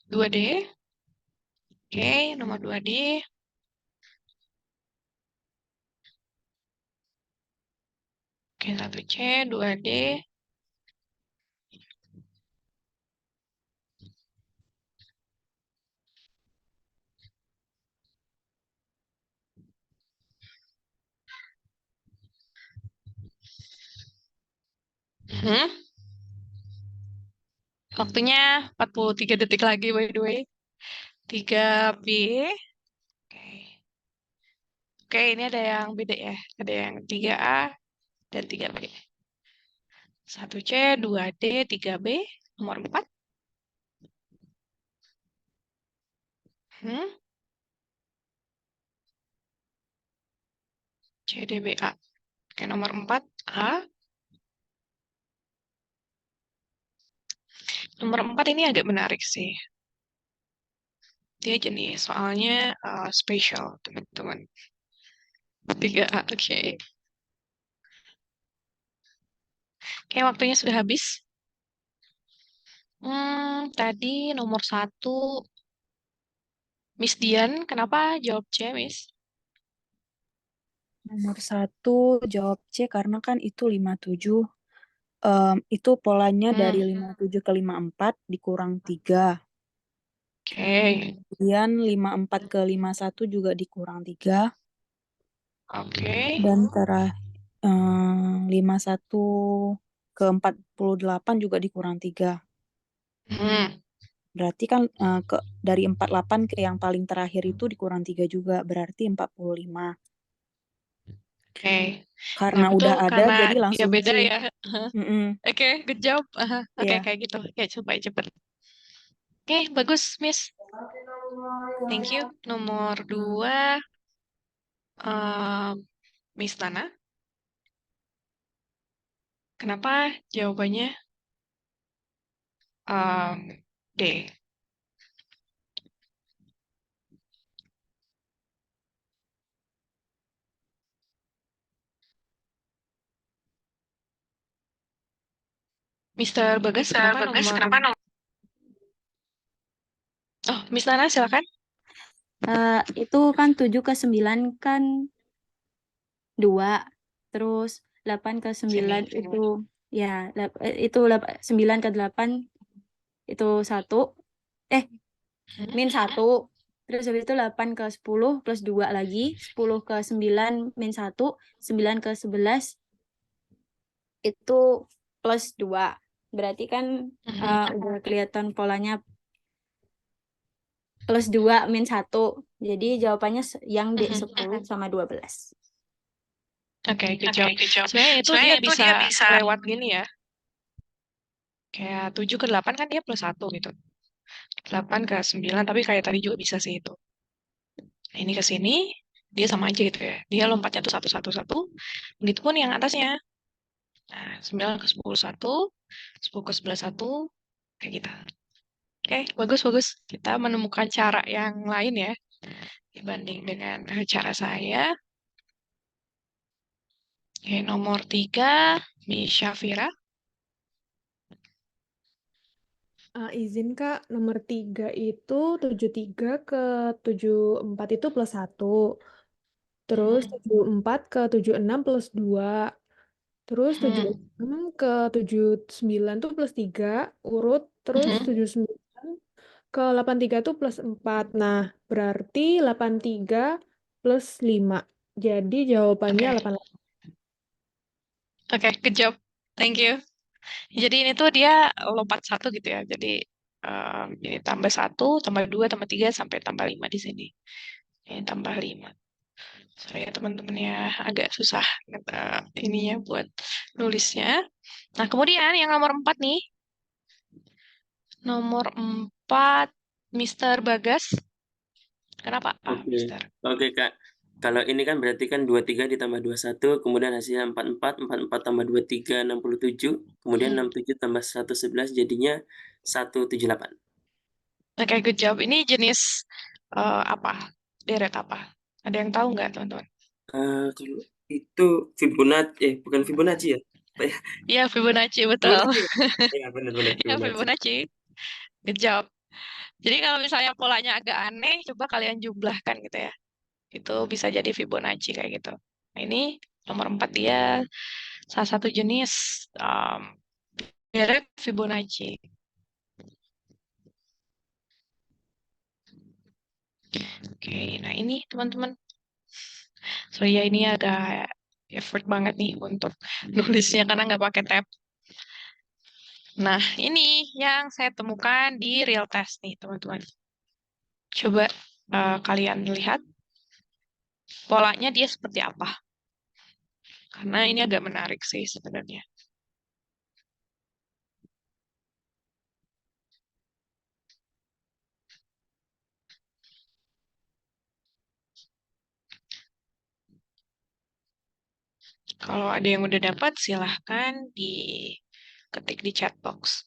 2D. Oke, nomor 2D. Oke, 1C, 2D. Hmm? Waktunya 43 detik lagi, by the way. 3B. Oke. Oke, ini ada yang beda ya. Ada yang 3A dan 3B. 1C, 2D, 3B. Nomor 4. Hmm? CDBA. Oke, nomor 4, A. Nomor 4 ini agak menarik sih. Dia jenis soalnya spesial, teman-teman. 3A, oke. Oke, waktunya sudah habis. Tadi nomor 1, Miss Dian, kenapa jawab C, Miss? Nomor 1 jawab C karena kan itu 57. Itu polanya dari 57 ke 54 dikurang 3. Oke. Kemudian 54 ke 51 juga dikurang 3. Oke. Dan 51 ke 48 juga dikurang 3. Hmm, Berarti kan dari 48 ke yang paling terakhir itu dikurang 3 juga. Berarti 45. oke. Karena Nah, itu udah ada karena jadi dia langsung beda C. ya. Mm-mm. Oke, good job. Oke, Iya. kayak gitu. Oke, coba cepet. Oke, bagus, Miss. Thank you. Nomor 2, Miss Nana. Kenapa jawabannya D? Mr. Bagas, kenapa nomor... Oh, Miss Nana, silakan. Itu kan 7 ke 9 kan 2. Terus 8 ke 9 Sini. itu ya itu 9 ke 8 itu 1. Min 1. Terus habis itu 8 ke 10 plus 2 lagi. 10 ke 9 min 1. 9 ke 11 itu plus 2. Berarti kan udah kelihatan polanya plus 2 min 1. Jadi jawabannya yang D10 sama 12. Oke, good job. Sebenarnya itu dia bisa lewat gini ya. Kayak 7 ke 8 kan dia plus 1 gitu. 8 ke 9, tapi kayak tadi juga bisa sih itu. Nah, ini ke sini, dia sama aja gitu ya. Dia lompatnya tuh 1, 1, 1. Begitu pun yang atasnya. Nah, 9 ke 10, 1. 10 ke 11, 1. Kayak gitu. Oke, bagus, bagus. Kita menemukan cara yang lain ya. Dibanding dengan cara saya. Oke, nomor 3, Miss Syafira. Izin Kak, nomor 3 itu 73 ke 74 itu plus 1. Terus 74 ke 76 plus 2. Terus 76 ke 79 tuh plus 3 urut. Terus 79 ke 83 tuh plus 4. Nah, berarti 83 plus 5. Jadi jawabannya Oke. 88. Oke, good job. Thank you. Jadi ini tuh dia lompat 1 gitu ya. Jadi ini tambah 1, tambah 2, tambah 3, sampai tambah 5 di sini. Ini tambah 5. Sorry ya teman-teman ya, agak susah ininya buat nulisnya. Nah, kemudian yang nomor 4 nih. Nomor 4, Mr. Bagas. Kenapa, Oke, Mister? Oke Kak. Kalau ini kan berarti kan 23 ditambah 21, kemudian hasilnya 44, 44 tambah 23, 67, kemudian 67 tambah 111 jadinya 178. Oke, good job. Ini jenis apa? Deret apa? Ada yang tahu nggak, teman-teman? Kalau itu Fibonacci, bukan Fibonacci ya? Apa ya? Iya, Fibonacci, betul. Fibonacci ya? Iya, benar-benar Ya, Fibonacci. Fibonacci. Good job. Jadi kalau misalnya polanya agak aneh, coba kalian jumlahkan gitu ya. Itu bisa jadi Fibonacci kayak gitu. Nah, ini nomor 4 dia salah satu jenis deret Fibonacci. Oke, nah ini teman-teman. So ya ini ada effort banget nih untuk nulisnya karena nggak pakai tab. Nah, ini yang saya temukan di real test nih, teman-teman. Coba kalian lihat polanya dia seperti apa. Karena ini agak menarik sih sebenarnya. Kalau ada yang udah dapat, silahkan diketik di chat box.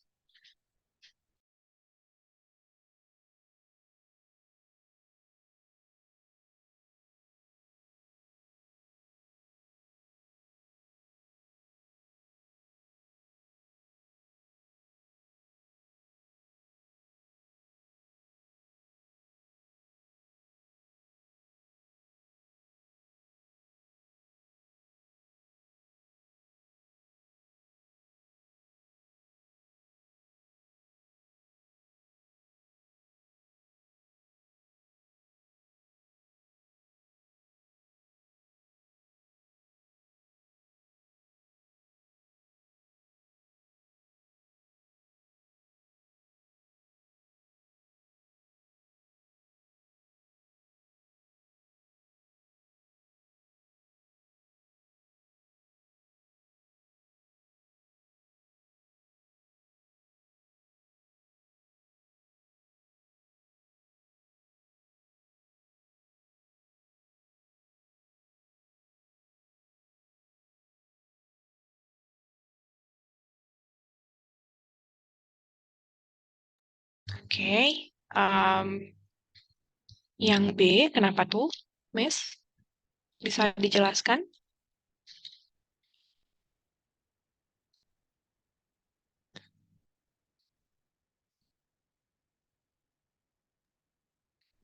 Oke. Em, yang B, kenapa tuh, Miss? Bisa dijelaskan?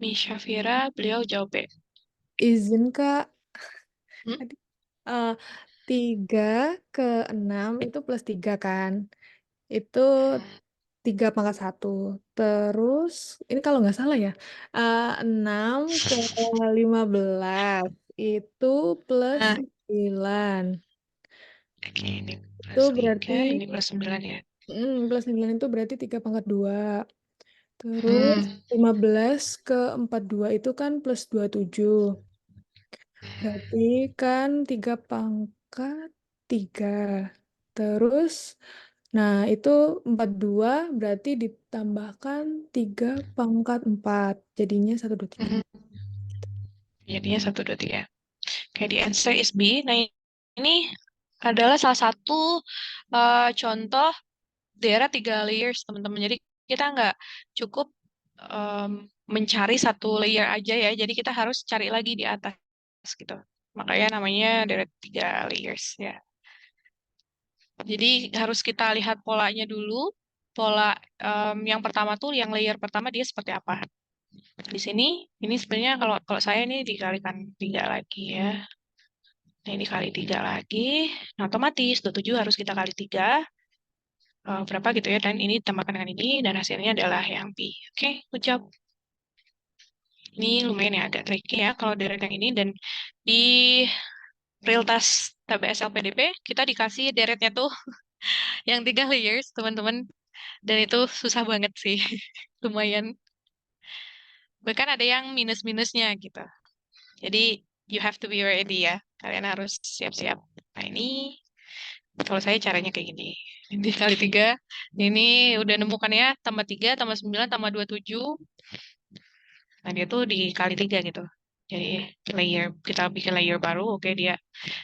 Miss Syafira, beliau jawab B. Izin Kak, Hmm? tadi 3 ke 6 itu plus 3 kan? Itu 3 pangkat 1. Terus, ini kalau nggak salah ya, 6 ke 15 itu plus Nah, 9. oke, ini Itu plus 3, berarti, ini plus 9 ya. plus 9 itu berarti 3 pangkat 2. Terus, Hmm. 15 ke 42 itu kan plus 27. Berarti kan 3 pangkat 3. Terus, nah itu 42 berarti ditambahkan 3 pangkat 4. Jadinya 1, 2, 3. Mhm. Jadinya 1, 2, 3. Oke, the answer is B. Nah, ini adalah salah satu contoh daerah 3 layers, teman-teman. Jadi kita nggak cukup mencari satu layer aja ya. Jadi kita harus cari lagi di atas gitu. Makanya namanya daerah 3 layers ya. Jadi harus kita lihat polanya dulu. Pola yang pertama tuh, yang layer pertama dia seperti apa. Di sini, ini sebenarnya kalau kalau saya ini dikalikan 3 lagi ya. Nah, ini kali 3 lagi. Nah, otomatis 27 harus kita kali 3. Berapa gitu ya. Dan ini ditambahkan dengan ini. Dan hasilnya adalah yang B. Oke, good job. Ini lumayan ya, agak tricky ya kalau deret yang ini. Dan di real task TBS LPDP, kita dikasih deretnya tuh yang 3 layers, teman-teman. Dan itu susah banget sih. Lumayan. Bahkan ada yang minus-minusnya gitu. Jadi, you have to be ready ya. Kalian harus siap-siap. Nah, ini kalau saya caranya kayak gini. Ini kali 3. Ini udah nemukan ya. Tambah 3, tambah 9, tambah 27. Nah, dia tuh dikali 3 gitu. Jadi, layer, kita bikin layer baru. Oke, dia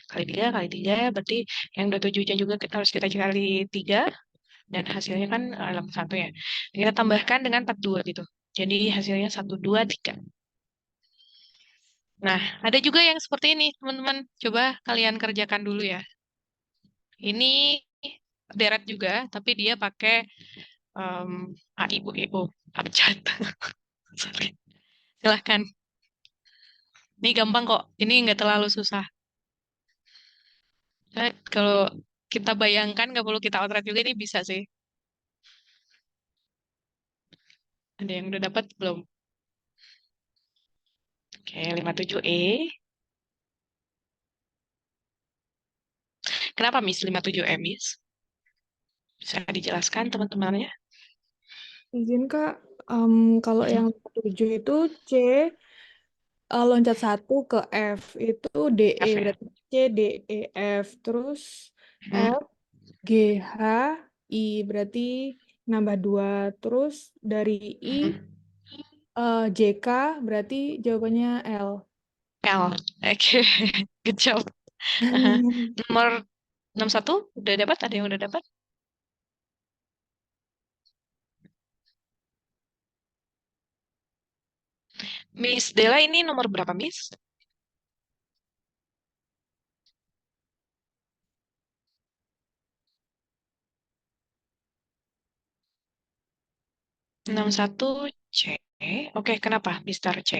kali 3, kali 3. Berarti yang 27-nya juga harus kita kali 3. Dan hasilnya kan dalam 1 ya. Kita tambahkan dengan 42 gitu. Jadi, hasilnya 1, 2, 3. Nah, ada juga yang seperti ini, teman-teman. Coba kalian kerjakan dulu ya. Ini deret juga, tapi dia pakai A, Ibu, Ibu, abjad. Sorry. Silahkan. Ini gampang kok. Ini nggak terlalu susah. Kalau kita bayangkan, nggak perlu kita outright juga, ini bisa sih. Ada yang udah dapat belum? Oke, 57E. Kenapa Miss 57E, Miss? Bisa dijelaskan teman-temannya? Izin Kak, kalau yang 7 itu C loncat 1 ke F itu DE F ya? berarti C D E F terus Hmm. F G H I berarti nambah 2 terus dari I Hmm. J K berarti jawabannya L. L. Oke, good job. Aha. Nomor 61 udah dapat? Ada yang udah dapat? Miss Dela ini nomor berapa, Miss? Enam satu C. Oke, kenapa Mister C?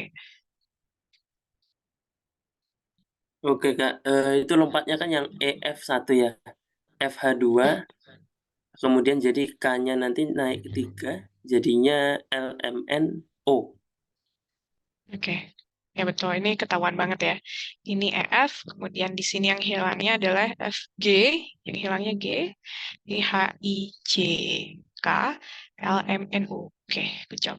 Oke Kak, itu lompatnya kan yang EF1 ya. FH2, kemudian jadi K-nya nanti naik 3, jadinya LMNO. Oke. Ya betul, ini ketahuan banget ya. Ini EF, kemudian di sini yang hilangnya adalah FG, yang hilangnya G, ini HIJ, K, LMNO. Oke, good job.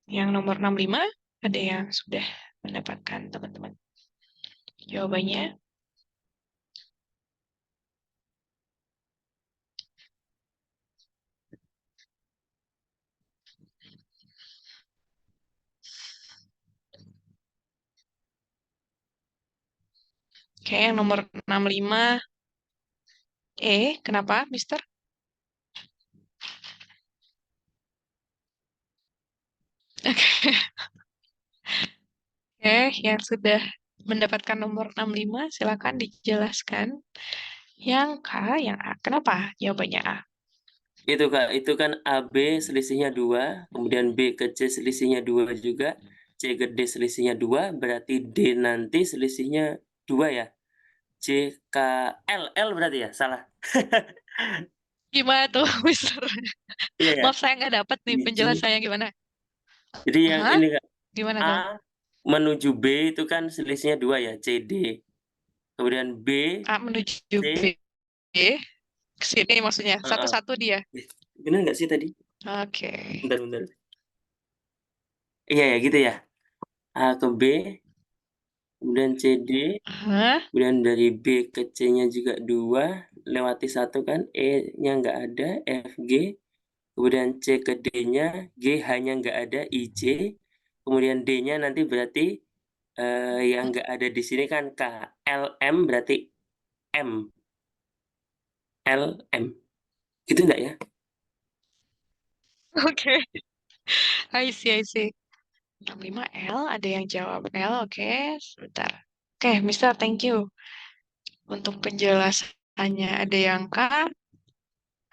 Yang nomor 65, ada yang sudah mendapatkan teman-teman jawabannya? Oke, yang nomor 65 kenapa, Mister? Oke, Oke, yang sudah mendapatkan nomor 65, silakan dijelaskan. Yang K, yang A. Kenapa jawabannya A? Itu Kak, itu kan AB selisihnya 2, kemudian B ke C selisihnya 2 juga, C ke D selisihnya 2, berarti D nanti selisihnya 2 ya. C K L berarti ya? Salah. Gimana tuh, Mister? Iya ya. Maaf, saya nggak dapat nih Biji. penjelasannya gimana. Jadi yang Hah? ini Kak, Gimana A tuh? menuju B itu kan selisihnya 2 ya, CD. Kemudian B, A menuju C, B, ke sini maksudnya. heeh. Satu-satu dia. Bener nggak sih tadi? Oke. Bentar. Iya ya, gitu ya. A ke B, kemudian CD, Hah? kemudian dari B ke C-nya juga 2, lewati 1 kan, E-nya nggak ada, F, G, kemudian C ke D-nya, G hanya nggak ada, I, J, kemudian D-nya nanti berarti yang nggak ada di sini kan K, L, M berarti M, L, M. Gitu nggak ya? Oke. I see, I see. 65L, ada yang jawab L. Oke, sebentar. Oke, Mister, thank you. Untuk penjelasannya, ada yang K,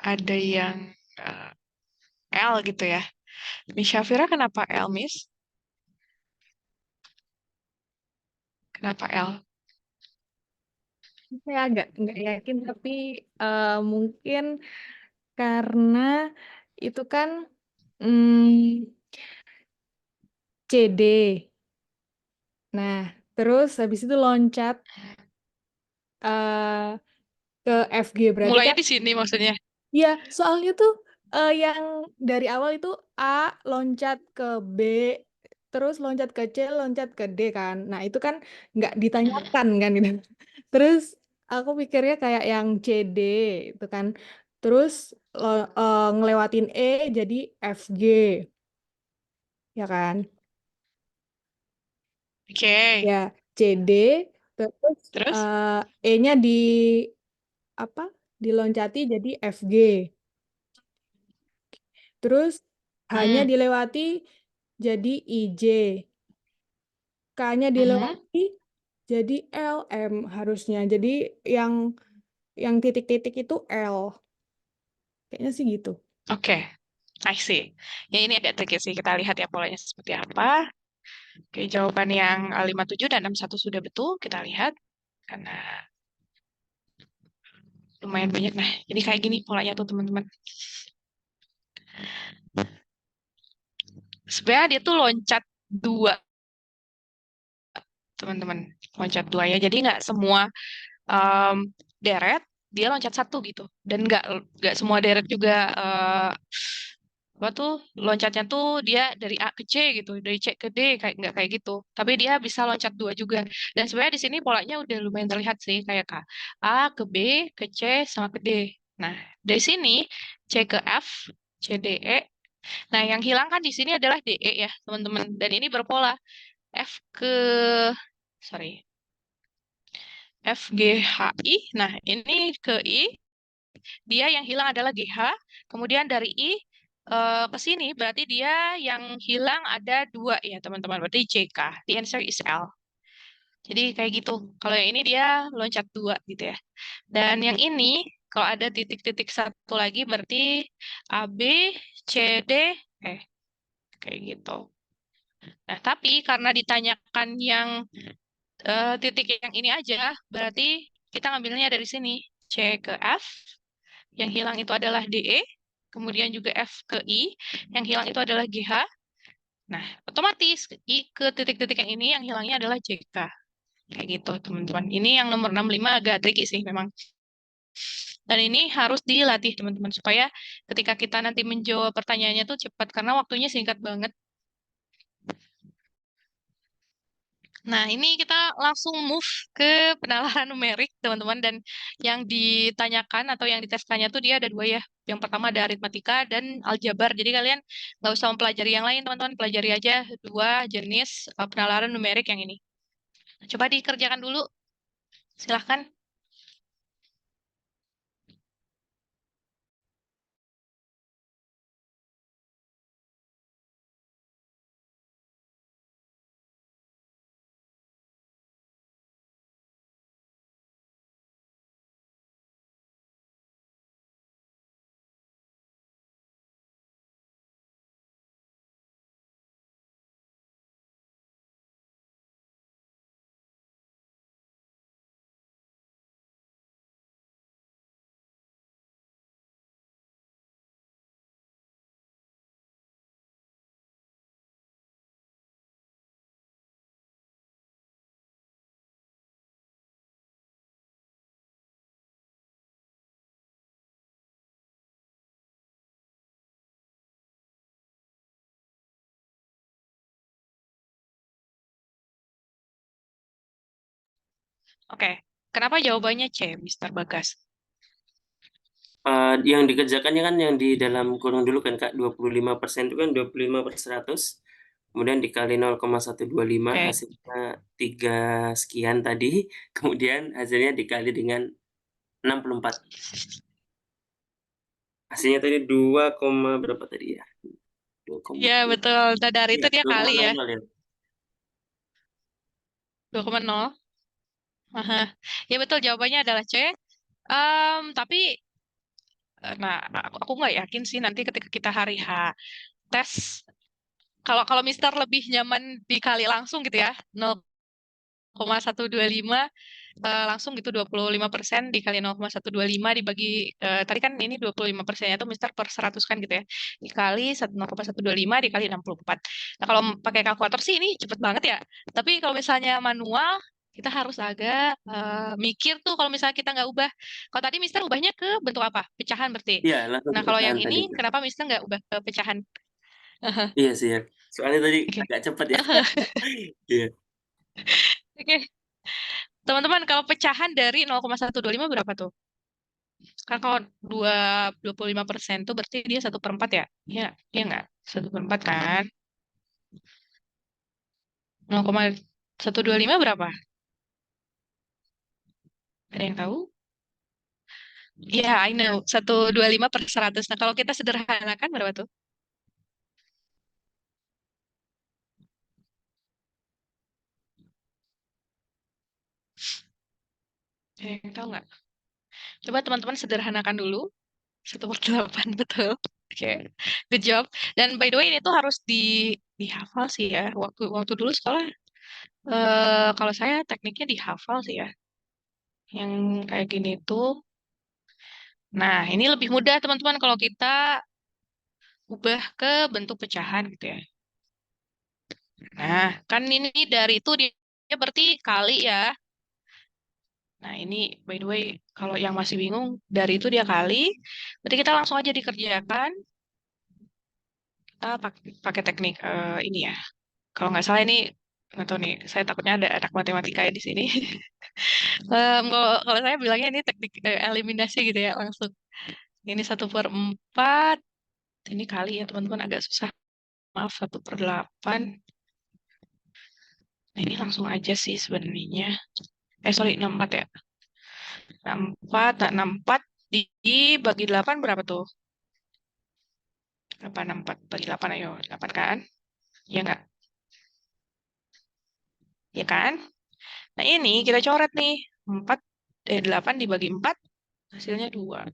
ada yang eh, L gitu ya. Miss Syafira, kenapa L, Miss? Kenapa L? Saya agak nggak yakin, tapi mungkin karena itu kan CD. Nah, terus habis itu loncat eh, ke FG. Berarti Mulainya kan, di sini maksudnya. ya soalnya tuh yang dari awal itu A loncat ke B, terus loncat ke C, loncat ke D kan. Nah, itu kan nggak ditanyakan kan gitu. Terus aku pikirnya kayak yang CD itu kan. Terus ngelewatin E jadi FG, ya kan? Oke. Ya, CD terus Terus? E-nya di apa? Diloncati jadi FG. Terus H-nya Hmm. dilewati jadi IJ. K-nya Mhm. dilewati jadi LM harusnya. Jadi yang titik-titik itu L. Kayaknya sih gitu. Oke, I see. Ya ini agak tricky sih. Kita lihat ya polanya seperti apa. Oke, jawaban yang 57 dan 61 sudah betul. Kita lihat. Karena lumayan banyak. Nah, jadi kayak gini polanya tuh teman-teman. Sebenarnya dia tuh loncat dua, teman-teman. Loncat dua ya. Jadi nggak semua em, deret, dia loncat satu gitu. Dan nggak semua deret juga apa tuh loncatnya tuh dia dari A ke C gitu, dari C ke D kayak nggak kayak gitu. Tapi dia bisa loncat dua juga. Dan sebenarnya di sini polanya udah lumayan terlihat sih kayak A ke B ke C sama ke D. Nah, dari sini C ke F, C D E. Nah, yang hilang kan di sini adalah D E ya, teman-teman. Dan ini berpola F ke sorry, F G H I. Nah, ini ke I, dia yang hilang adalah GH. Kemudian dari I ke sini berarti dia yang hilang ada dua ya teman-teman. Berarti JK. The answer is L. Jadi kayak gitu. Kalau yang ini dia loncat dua gitu ya. Dan yang ini kalau ada titik-titik satu lagi berarti AB, CD, kayak gitu. Nah, tapi karena ditanyakan yang titik yang ini aja, berarti kita ngambilnya dari sini. C ke F, yang hilang itu adalah DE, kemudian juga F ke I, yang hilang itu adalah GH. Nah, otomatis I ke titik-titik yang ini yang hilangnya adalah JK. Kayak gitu, teman-teman. Ini yang nomor 65 agak tricky sih memang. Dan ini harus dilatih, teman-teman, supaya ketika kita nanti menjawab pertanyaannya tuh cepat, karena waktunya singkat banget. Nah, ini kita langsung move ke penalaran numerik, teman-teman. Dan yang ditanyakan atau yang diteskannya tuh dia ada dua ya. Yang pertama ada aritmatika dan aljabar. Jadi kalian nggak usah mempelajari yang lain, teman-teman. Pelajari aja dua jenis penalaran numerik yang ini. Coba dikerjakan dulu. Silahkan. Oke. Kenapa jawabannya C, Mr. Bagas? Yang dikerjakannya kan yang di dalam kurung dulu kan Kak, 25% itu kan 25/100, kemudian dikali 0,125 Oke. hasilnya 3 sekian tadi, kemudian hasilnya dikali dengan 64. Hasilnya tadi 2, berapa tadi ya? 2, Iya, betul. Dan dari iya, itu dia kali ya. 2,00 ya. 2,0. Aha. Ya betul, jawabannya adalah C. Tapi, nah, aku nggak yakin sih nanti ketika kita hari H tes, kalau Mister lebih nyaman dikali langsung gitu ya, 0,125 langsung gitu 25% dikali 0,125 dibagi tadi kan ini 25%-nya itu Mister per 100 kan gitu ya. Dikali 0,125 dikali 64. Nah, kalau pakai kalkulator sih ini cepet banget ya. Tapi kalau misalnya manual kita harus agak mikir tuh kalau misalnya kita nggak ubah. Kalau tadi Mister ubahnya ke bentuk apa? Pecahan berarti. Iya, langsung Nah, ke kalau yang pecahan ini tadi Kak. kenapa Mister nggak ubah ke pecahan? Iya sih ya, soalnya tadi Oke. agak cepat ya. Iya. Oke. Teman-teman, kalau pecahan dari 0,125 berapa tuh? Kan kalau 25% tuh berarti dia 1/4 ya? Iya, dia nggak? 1/4 kan? 0,125 berapa? Ada yang tahu? Iya, I know. 125/100. Nah, kalau kita sederhanakan berapa tuh? Ada yang tahu nggak? Coba teman-teman sederhanakan dulu. 1/8, betul. Oke, good job. Dan by the way, ini tuh harus dihafal sih ya. Waktu dulu sekolah, kalau saya tekniknya dihafal sih ya. Yang kayak gini tuh. Nah, ini lebih mudah teman-teman kalau kita ubah ke bentuk pecahan gitu ya. Nah, kan ini dari itu dia berarti kali ya. Nah, ini by the way, kalau yang masih bingung, dari itu dia kali. Berarti kita langsung aja dikerjakan. Kita pakai teknik ini ya. Kalau nggak salah ini, nggak tahu nih, saya takutnya ada anak matematika ya di sini. Kalau saya bilangnya ini teknik eliminasi gitu ya, langsung. Ini 1/4. Ini kali ya teman-teman, agak susah. Maaf, 1/8. Nah, ini langsung aja sih sebenarnya. Sorry, 64 ya. 64, nah 64 dibagi 8 berapa tuh? 64 bagi 8, ayo. 8 kan? Ya nggak? Ya kan? Nah, ini kita coret nih. 8 dibagi 4, hasilnya 2.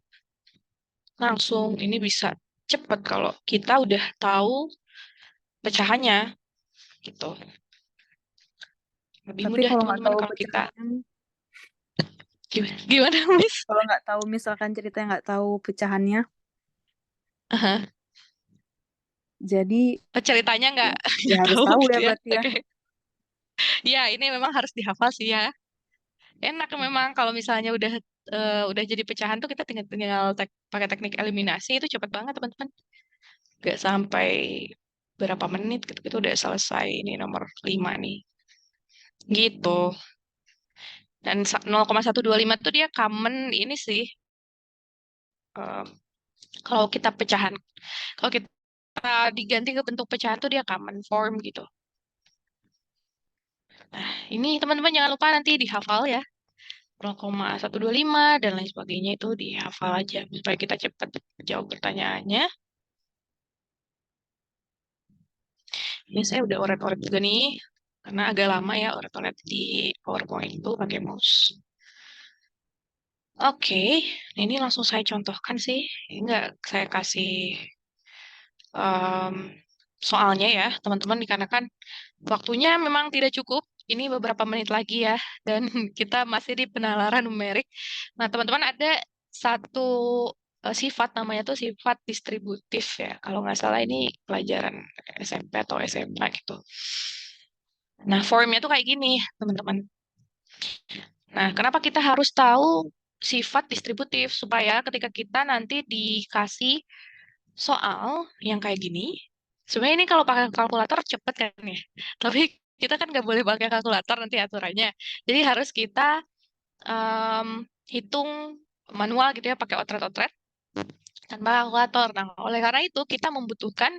Langsung, ini bisa cepet kalau kita udah tahu pecahannya. Gitu. Lebih Tapi mudah kalau nggak teman-teman tahu kalau kita... pecahannya, Gimana, Miss? kalau nggak tahu misalkan ceritanya nggak tahu pecahannya, Aha. jadi Ceritanya nggak ya harus tahu tahu gitu ya ya. berarti ya. Oke. Ya, ini memang harus dihafal sih ya. Enak memang kalau misalnya udah jadi pecahan tuh kita tinggal pakai teknik eliminasi itu cepet banget teman-teman. Gak sampai berapa menit gitu, itu udah selesai ini nomor 5 nih. Gitu. Dan 0,125 tuh dia common ini sih. em, kalau kita pecahan, kalau kita diganti ke bentuk pecahan tuh dia common form gitu. Nah, ini teman-teman jangan lupa nanti dihafal ya. 0,125 dan lain sebagainya itu dihafal aja supaya kita cepat jawab pertanyaannya. Ini saya udah oret-oret juga nih, karena agak lama ya oret-oret di PowerPoint itu pakai mouse. Oke, ini langsung saya contohkan sih. Ini nggak saya kasih em, soalnya ya, teman-teman, dikarenakan waktunya memang tidak cukup. Ini beberapa menit lagi ya, dan kita masih di penalaran numerik. Nah, teman-teman ada satu sifat namanya tuh sifat distributif ya. Kalau nggak salah ini pelajaran SMP atau SMA gitu. Nah, formnya tuh kayak gini, teman-teman. Nah, kenapa kita harus tahu sifat distributif? Supaya ketika kita nanti dikasih soal yang kayak gini, sebenarnya ini kalau pakai kalkulator cepet kan ya. Tapi kita kan nggak boleh pakai kalkulator nanti aturannya. Jadi harus kita hitung manual gitu ya, pakai otret-otret tanpa kalkulator. Nah, oleh karena itu kita membutuhkan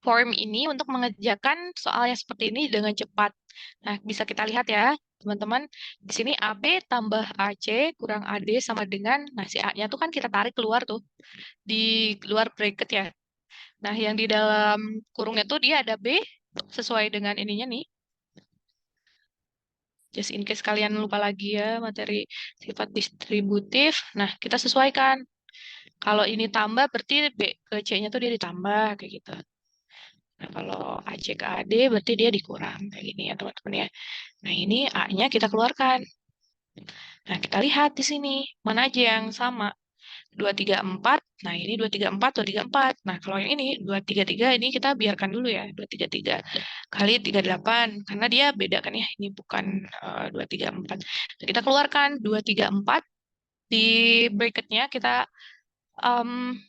form ini untuk mengerjakan soal yang seperti ini dengan cepat. Nah, bisa kita lihat ya, teman-teman. Di sini AB tambah AC kurang AD sama dengan, nah si A-nya tuh kan kita tarik keluar tuh, di luar bracket ya. Nah, yang di dalam kurungnya tuh dia ada B, sesuai dengan ininya nih. Just in case kalian lupa lagi ya materi sifat distributif. Nah, kita sesuaikan. Kalau ini tambah, berarti B ke C-nya tuh dia ditambah, kayak gitu. Nah, kalau AC ke AD, berarti dia dikurang, kayak gini ya, teman-teman ya. Nah, ini A-nya kita keluarkan. Nah, kita lihat di sini, mana aja yang sama. 234, nah ini 234, 234. Nah, kalau yang ini, 233, ini kita biarkan dulu ya, 233 kali 38, karena dia beda kan ya, ini bukan 234. Nah, kita keluarkan 234, di bracketnya kita em,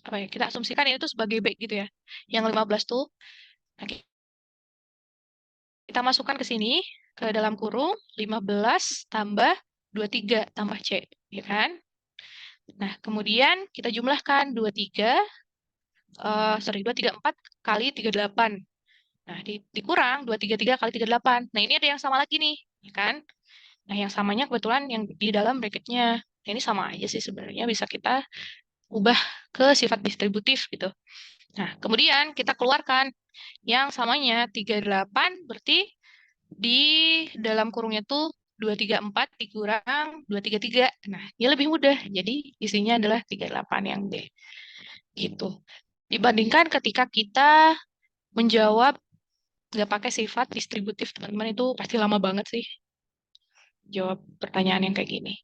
apa ya, kita asumsikan ini tuh sebagai B gitu ya. Yang 15 tuh, nah, kita masukkan ke sini, ke dalam kurung, 15 tambah 23 tambah C, ya kan? Nah, kemudian kita jumlahkan 234 kali 38. Nah, dikurang 233 kali 38. Nah, ini ada yang sama lagi nih, ya kan? Nah, yang samanya kebetulan yang di dalam bracketnya. Nah, ini sama aja sih sebenarnya, bisa kita ubah ke sifat distributif gitu. Nah, kemudian kita keluarkan yang samanya 38, berarti di dalam kurungnya tuh 234 dikurang 233. Nah, dia lebih mudah. Jadi isinya adalah 38 yang D. Gitu. Dibandingkan ketika kita menjawab nggak pakai sifat distributif, teman-teman, itu pasti lama banget sih jawab pertanyaan yang kayak gini.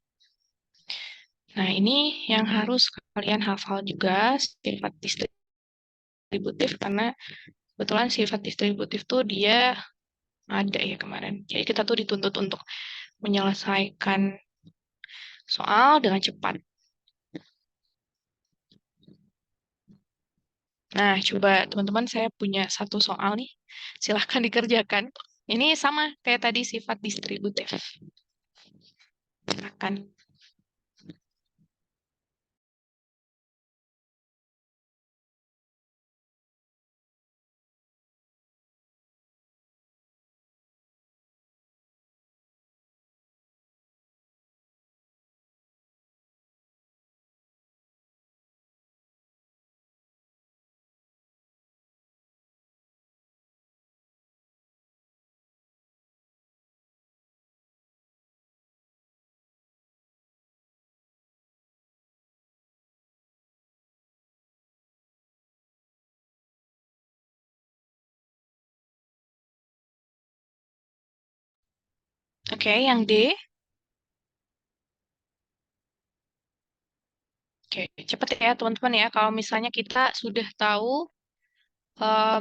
Nah, ini yang harus kalian hafal juga, sifat distributif, karena kebetulan sifat distributif tuh dia ada ya kemarin. Jadi kita tuh dituntut untuk menyelesaikan soal dengan cepat. Nah, coba teman-teman, saya punya satu soal nih. Silahkan dikerjakan. Ini sama kayak tadi sifat distributif. Silahkan. Oke, yang D. Oke, cepet ya teman-teman ya. Kalau misalnya kita sudah tahu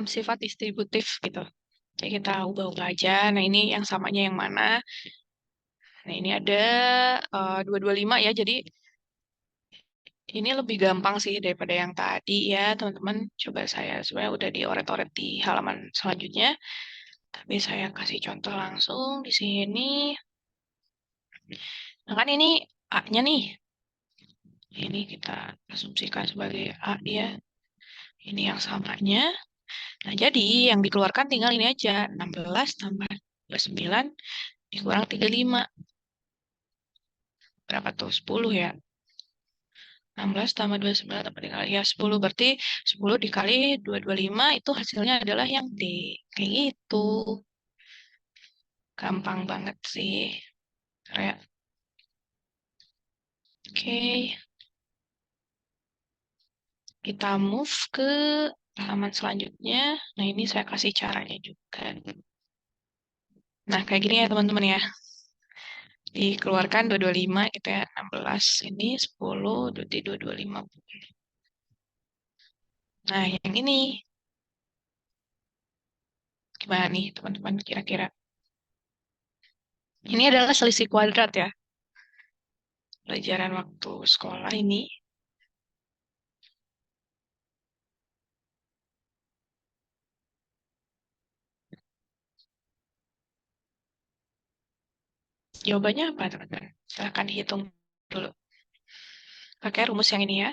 sifat distributif gitu. Jadi kita ubah-ubah aja. Nah, ini yang samanya yang mana? Nah, ini ada 225 ya. Jadi ini lebih gampang sih daripada yang tadi ya, teman-teman. Coba saya sebenarnya udah dioret-oret di halaman selanjutnya. Tapi saya kasih contoh langsung di sini. Nah, kan ini A-nya nih. Ini kita asumsikan sebagai A ya. Ini yang samanya. Nah, jadi yang dikeluarkan tinggal ini aja. 16 tambah 29 dikurang 35. Berapa tuh? 10 ya. 16 tambah 29 tambah dikali ya 10. Berarti 10 dikali 225 itu hasilnya adalah yang D. Kayak gitu. Gampang banget sih. Kayak, oke. Kita move ke halaman selanjutnya. Nah, ini saya kasih caranya juga. Nah, kayak gini ya teman-teman ya. Dikeluarkan 225 gitu ya. 16 ini 10 jadi 225. Nah, yang ini gimana nih teman-teman kira-kira? Ini adalah selisih kuadrat ya. Pelajaran waktu sekolah ini. Jawabannya apa, teman-teman? Silahkan dihitung dulu. Pakai rumus yang ini ya.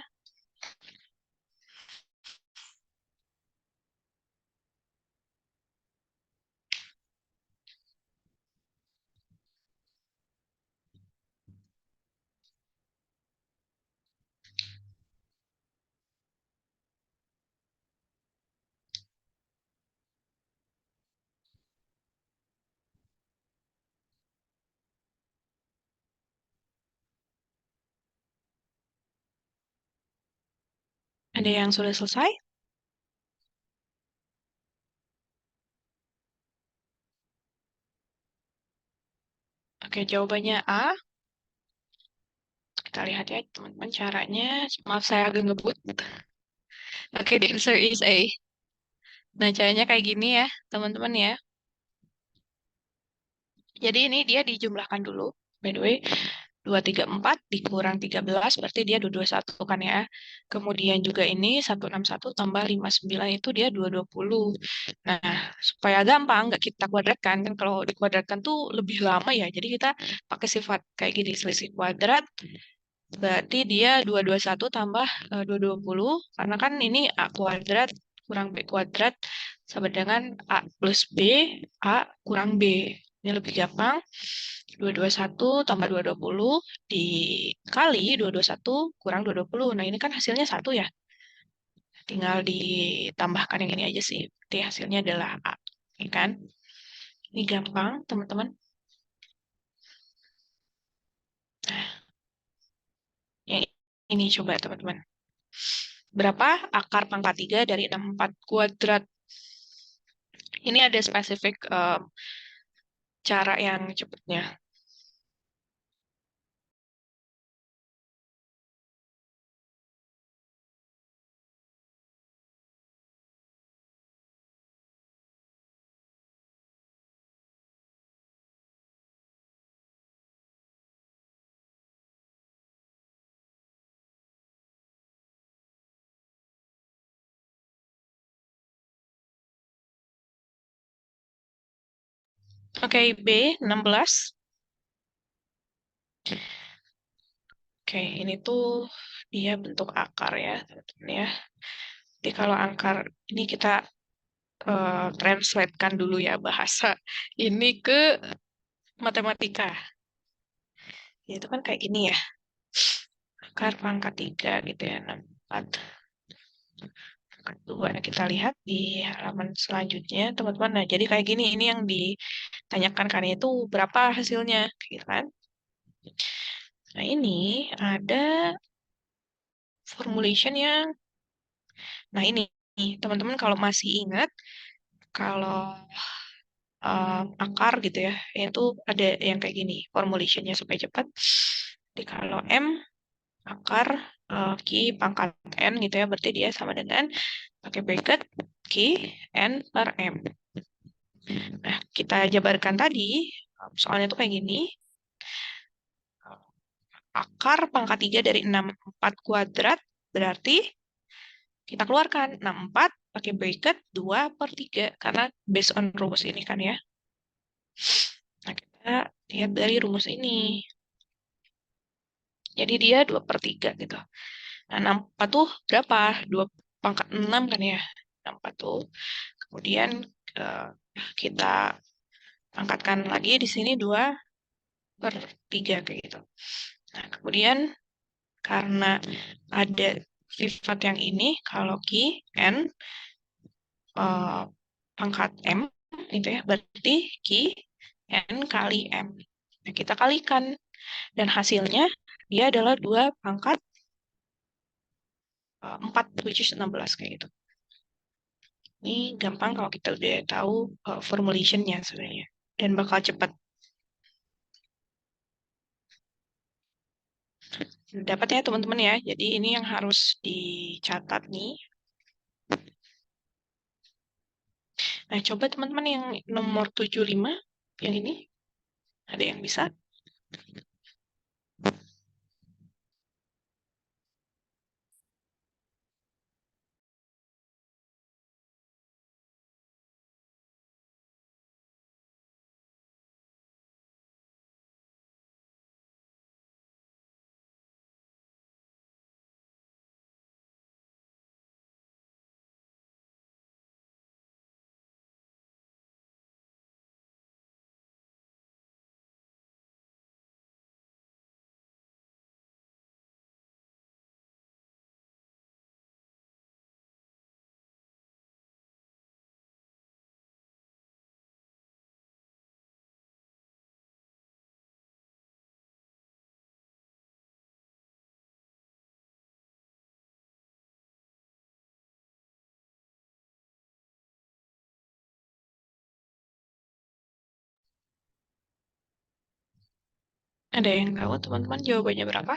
Ada yang sudah selesai? Oke, jawabannya A. Kita lihat ya, teman-teman, caranya. Maaf, saya agak ngebut. Oke, the answer is A. Nah, caranya kayak gini ya, teman-teman ya. Jadi ini dia dijumlahkan dulu. By the way, 234 dikurang 13 berarti dia 221 kan ya. Kemudian juga ini 161 tambah 59 itu dia 220. Nah, supaya gampang nggak kita kuadratkan kan, kalau dikuadratkan tuh lebih lama ya. Jadi kita pakai sifat kayak gini, selisih kuadrat berarti dia 221 tambah 220 karena kan ini A kuadrat kurang B kuadrat sama dengan A plus B, A kurang B. Ini lebih gampang. 221 tambah 220 dikali 221 kurang 220. Nah, ini kan hasilnya 1 ya. Tinggal ditambahkan yang ini aja sih. Berarti hasilnya adalah A. Ya kan? Ini gampang, teman-teman. Yang ini coba, teman-teman. Berapa akar pangkat 3 dari 64 kuadrat? Ini ada spesifik cara yang cepatnya. Oke, B 16. Oke, ini tuh dia bentuk akar ya, teman-teman ya. Jadi kalau akar ini kita translatekan dulu ya bahasa ini ke matematika. Ya, itu kan kayak gini ya. Akar pangkat 3 gitu ya, 64. Pangkat 2. Nah, kita lihat di halaman selanjutnya, teman-teman. Nah, jadi kayak gini, ini yang ditanyakan kan itu berapa hasilnya, gitu kan. Nah, ini ada formulation yang, nah ini, teman-teman kalau masih ingat, kalau akar gitu ya, itu ada yang kayak gini, formulationnya supaya cepat. Jadi kalau M akar Q pangkat N gitu ya, berarti dia sama dengan pakai bracket Q N per M. Nah, kita jabarkan tadi, soalnya tuh kayak gini, akar pangkat 3 dari 64 kuadrat, berarti kita keluarkan 64 pakai bracket 2 per 3, karena based on rumus ini kan ya. Nah, kita lihat dari rumus ini. Jadi dia 2 per 3 gitu. Nah, 64 tuh berapa? 2 pangkat 6 kan ya. 64 tuh. Kemudian kita angkatkan lagi di sini 2 per 3 kayak gitu. Nah, kemudian karena ada sifat yang ini, kalau Q, N, pangkat M, gitu ya, berarti Q, N kali M. Nah, kita kalikan. Dan hasilnya dia adalah 2 pangkat 4, which is 16 kayak gitu. Ini gampang kalau kita udah tahu formulation-nya sebenarnya. Dan bakal cepat. Dapat ya teman-teman ya. Jadi ini yang harus dicatat nih. Nah, coba teman-teman yang nomor 75, yang ini. Ada yang bisa? Ada yang tahu teman-teman jawabannya berapa?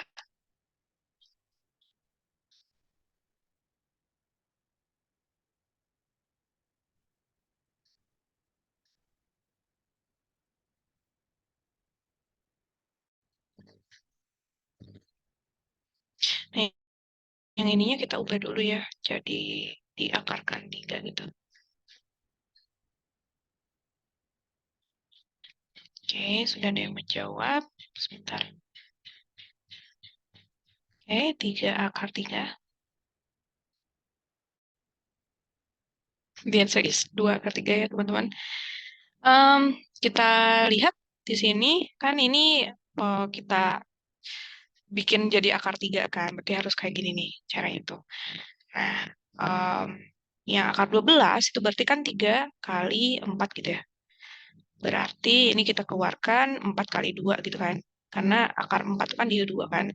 Nah, yang ininya kita ubah dulu ya, jadi diakarkan 3 gitu. Oke, sudah ada yang menjawab. Sebentar. Oke, 3 akar 3. Biar saya 2 akar 3 ya, teman-teman. Kita lihat di sini, kan ini kita bikin jadi akar 3 kan, berarti harus kayak gini nih, cara itu. Nah, yang akar 12 itu berarti kan 3 kali 4 gitu ya. Berarti ini kita keluarkan 4 kali 2 gitu kan. Karena akar 4 kan dia 2 kan.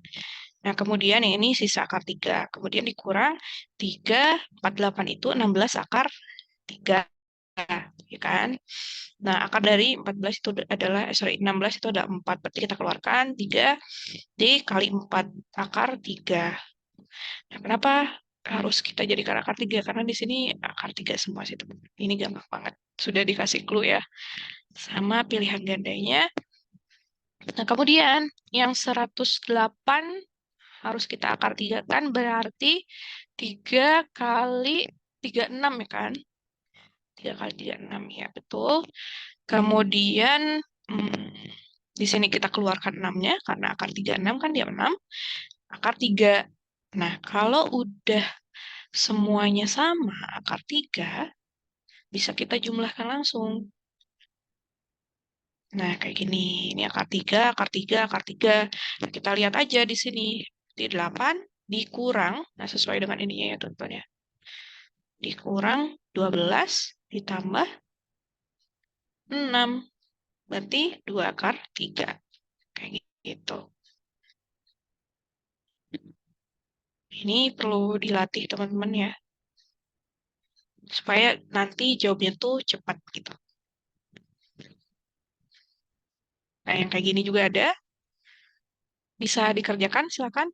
Nah, kemudian yang ini sisa akar 3. Kemudian dikurang 3, 48 itu 16 akar 3. Ya kan? Nah, akar dari 14 itu adalah, 16 itu ada 4. Berarti kita keluarkan 3 dikali 4 akar 3. Nah, kenapa harus kita jadikan akar 3? Karena di sini akar 3 semua sih, teman. Ini gampang banget. Sudah dikasih clue ya. Sama pilihan gandanya. Nah, kemudian yang 108 harus kita akar 3 kan, berarti 3 kali 36 ya kan? 3 kali 36 ya, betul. Kemudian di sini kita keluarkan 6-nya, karena akar 36 kan dia 6. Akar 3. Nah, kalau udah semuanya sama, akar 3, bisa kita jumlahkan langsung. Nah, kayak gini. Ini akar 3, akar 3, akar 3. Nah, kita lihat aja di sini. Di 8 dikurang, nah sesuai dengan ininya ya teman-teman ya. Dikurang 12 ditambah 6. Berarti 2 akar 3. Kayak gitu. Ini perlu dilatih teman-teman ya. Supaya nanti jawabnya tuh cepat gitu. Nah, yang kayak gini juga ada. Bisa dikerjakan, silakan.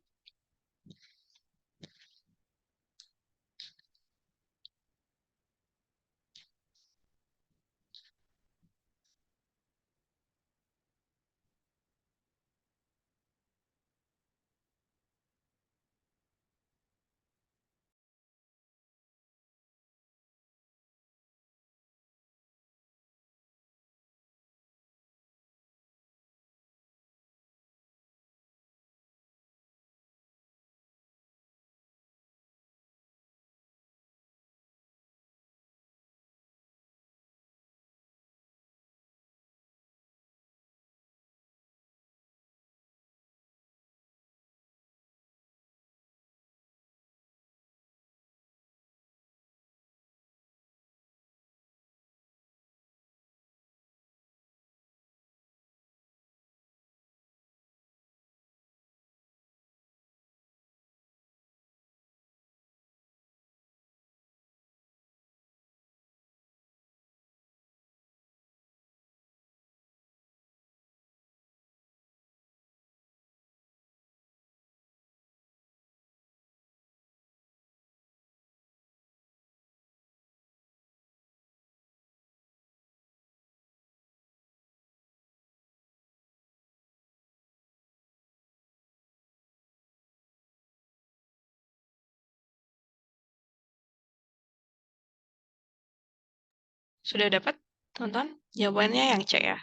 Sudah dapat, teman-teman? Jawabannya yang C ya.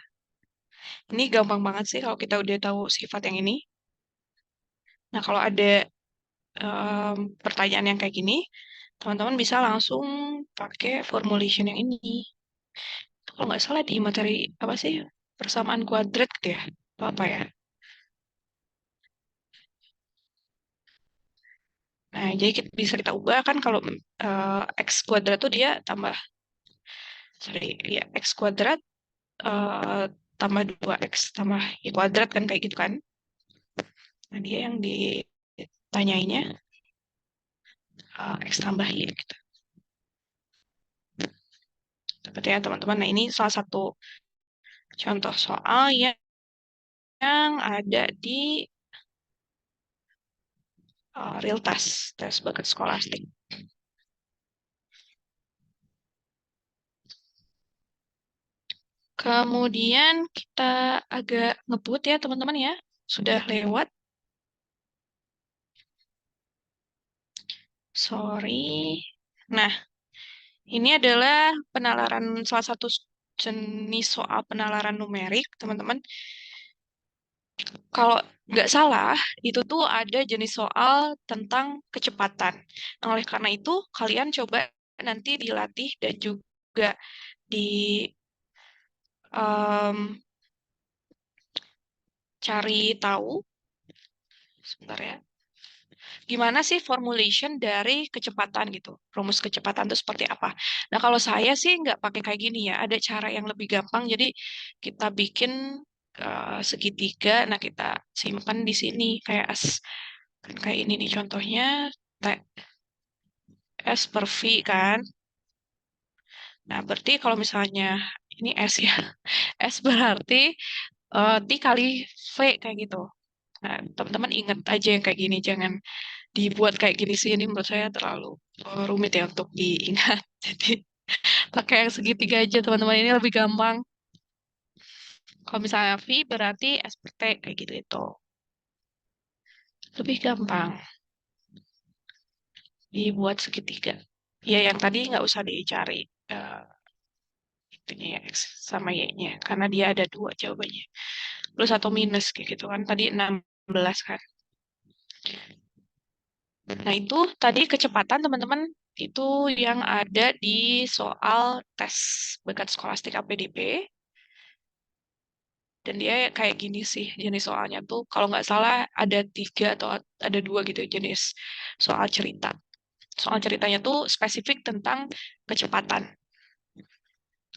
Ini gampang banget sih kalau kita udah tahu sifat yang ini. Nah, kalau ada pertanyaan yang kayak gini, teman-teman bisa langsung pakai formulation yang ini. Kalau nggak salah di materi apa sih? Persamaan kuadrat gitu ya? Atau apa ya? Nah, jadi bisa kita ubah kan kalau X kuadrat tuh dia tambah, sorry, ya X kuadrat tambah 2X tambah Y kuadrat kan kayak gitu kan. Nah, dia yang ditanyainnya X tambah Y gitu. Dapat ya teman-teman. Nah, ini salah satu contoh soal yang yang ada di real test bakat skolastik. Kemudian kita agak ngebut ya teman-teman ya. Sudah lewat. Sorry. Nah, ini adalah salah satu jenis soal penalaran numerik, teman-teman. Kalau nggak salah, itu tuh ada jenis soal tentang kecepatan. Nah, oleh karena itu, kalian coba nanti dilatih dan juga cari tahu, sebentar ya, gimana sih formulation dari kecepatan gitu, rumus kecepatan itu seperti apa. Nah, kalau saya sih nggak pakai kayak gini ya, ada cara yang lebih gampang, jadi kita bikin segitiga, nah kita simpan di sini, kayak ini nih contohnya, S per V kan. Nah, berarti kalau misalnya ini S ya, S berarti T kali V kayak gitu. Nah, teman-teman ingat aja yang kayak gini, jangan dibuat kayak gini sih. Ini menurut saya terlalu rumit ya untuk diingat. Jadi pakai yang segitiga aja teman-teman, ini lebih gampang. Kalau misalnya V berarti S per T kayak gitu itu. Lebih gampang dibuat segitiga. Ya yang tadi nggak usah dicari itunya ya, X sama Y-nya. Karena dia ada dua jawabannya. Plus atau minus kayak gitu kan. Tadi 16 kan. Nah, itu tadi kecepatan teman-teman itu yang ada di soal tes bakat skolastik APDP. Dan dia kayak gini sih jenis soalnya tuh. Kalau nggak salah ada 3 atau ada 2 gitu jenis soal cerita. Soal ceritanya tuh spesifik tentang kecepatan.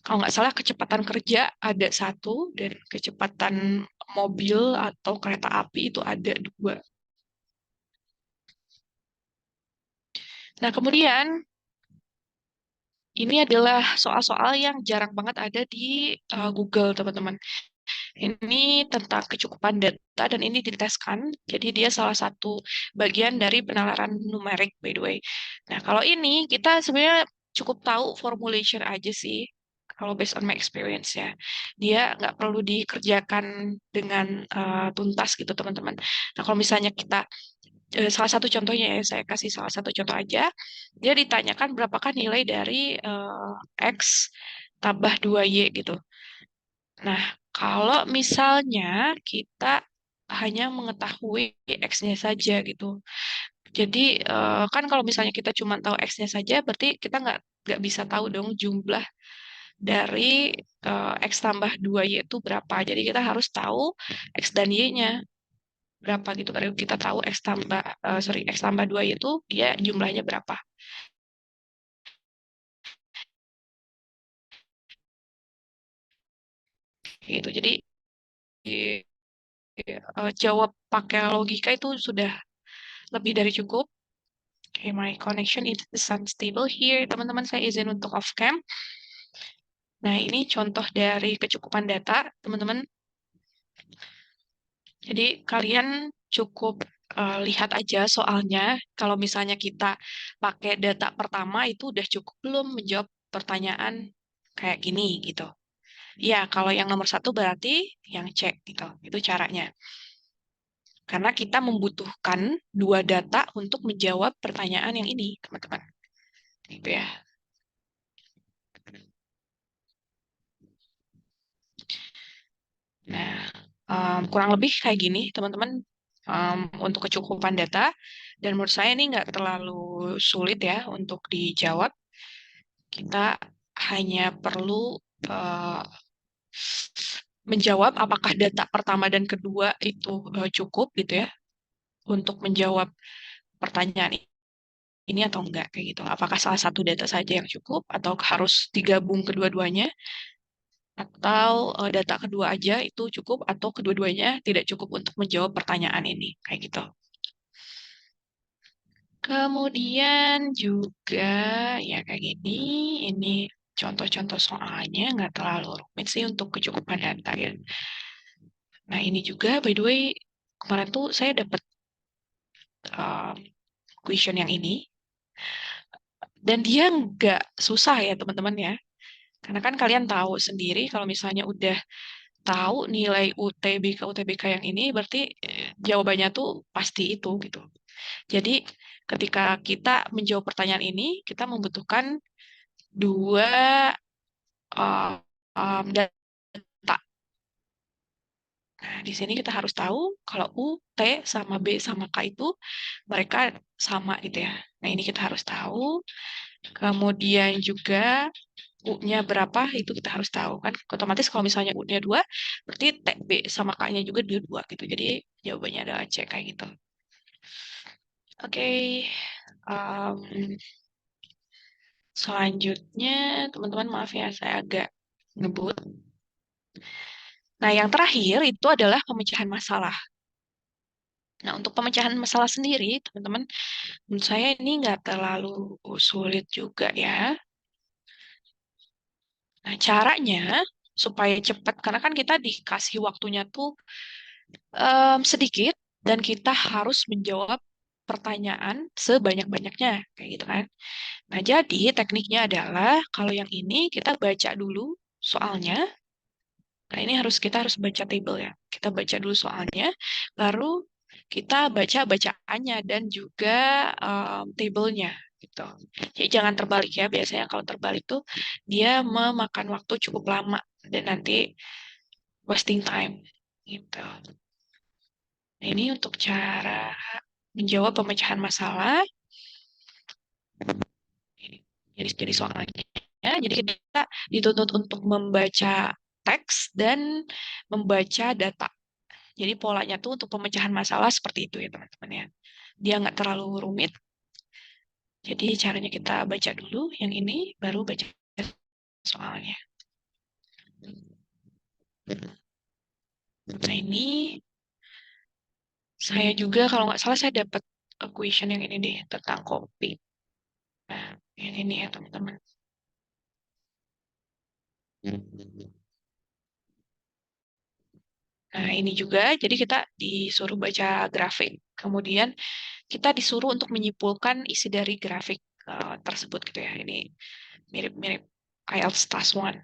Kalau nggak salah kecepatan kerja ada 1 dan kecepatan mobil atau kereta api itu ada 2. Nah, kemudian ini adalah soal-soal yang jarang banget ada di Google, teman-teman. Ini tentang kecukupan data dan ini diteskan. Jadi dia salah satu bagian dari penalaran numerik, by the way. Nah, kalau ini kita sebenarnya cukup tahu formulation aja sih. Kalau based on my experience ya. Dia nggak perlu dikerjakan dengan tuntas gitu, teman-teman. Nah, kalau misalnya kita salah satu contohnya ya, saya kasih salah satu contoh aja. Dia ditanyakan berapakah nilai dari X tambah 2Y gitu. Nah, kalau misalnya kita hanya mengetahui X-nya saja gitu. Jadi kan kalau misalnya kita cuma tahu X-nya saja, berarti kita nggak bisa tahu dong jumlah dari X tambah 2Y itu berapa. Jadi kita harus tahu X dan Y-nya berapa gitu. Baru kita tahu X tambah 2Y itu dia jumlahnya berapa. Gitu. Jadi jawab pakai logika itu sudah lebih dari cukup. Okay, my connection is unstable here. Teman-teman, saya izin untuk off cam. Nah, ini contoh dari kecukupan data, teman-teman. Jadi, kalian cukup lihat aja soalnya. Kalau misalnya kita pakai data pertama, itu udah cukup belum menjawab pertanyaan kayak gini, gitu. Ya, kalau yang nomor 1 berarti yang cek, gitu. Itu caranya. Karena kita membutuhkan 2 data untuk menjawab pertanyaan yang ini, teman-teman. Gitu ya. Nah, kurang lebih kayak gini, teman-teman, untuk kecukupan data. Dan menurut saya ini nggak terlalu sulit ya untuk dijawab. Kita hanya perlu menjawab apakah data pertama dan kedua itu cukup gitu ya untuk menjawab pertanyaan ini atau enggak kayak gitu. Apakah salah satu data saja yang cukup atau harus digabung kedua-duanya? Atau data kedua aja itu cukup atau kedua-duanya tidak cukup untuk menjawab pertanyaan ini kayak gitu. Kemudian juga ya kayak gini, ini contoh-contoh soalnya nggak terlalu rumit sih untuk kecukupan data ya. Nah, ini juga by the way kemarin tuh saya dapat question yang ini dan dia nggak susah ya teman-teman ya. Karena kan kalian tahu sendiri kalau misalnya udah tahu nilai UTBK UTBK yang ini berarti jawabannya tuh pasti itu gitu. Jadi ketika kita menjawab pertanyaan ini kita membutuhkan dua data. Nah, di sini kita harus tahu kalau U, T, sama B, sama K itu mereka sama gitu ya. Nah, ini kita harus tahu. Kemudian juga U-nya berapa, itu kita harus tahu. Kan otomatis kalau misalnya U-nya 2, berarti T, B, sama K-nya juga 2 gitu. Jadi jawabannya adalah C kayak gitu. Oke. Selanjutnya, teman-teman maaf ya, saya agak ngebut. Nah, yang terakhir itu adalah pemecahan masalah. Nah, untuk pemecahan masalah sendiri, teman-teman, menurut saya ini nggak terlalu sulit juga ya. Nah, caranya supaya cepat, karena kan kita dikasih waktunya tuh sedikit, dan kita harus menjawab pertanyaan sebanyak-banyaknya, kayak gitu kan. Nah, jadi tekniknya adalah, kalau yang ini kita baca dulu soalnya. Nah, ini kita harus baca table ya. Kita baca dulu soalnya, baru kita baca bacaannya dan juga tablenya gitu. Jadi jangan terbalik ya. Biasanya kalau terbalik tuh dia memakan waktu cukup lama dan nanti wasting time gitu. Nah, ini untuk cara menjawab pemecahan masalah. Jadi soalnya. Jadi kita dituntut untuk membaca teks dan membaca data. Jadi polanya tuh untuk pemecahan masalah seperti itu ya teman-teman ya. Dia nggak terlalu rumit. Jadi caranya kita baca dulu yang ini, baru baca soalnya. Nah, ini saya juga kalau nggak salah saya dapat question yang ini deh tentang kopi. Nah, ini ya teman-teman. Nah, ini juga, jadi kita disuruh baca grafik. Kemudian kita disuruh untuk menyimpulkan isi dari grafik tersebut gitu ya. Ini mirip-mirip IELTS Task 1.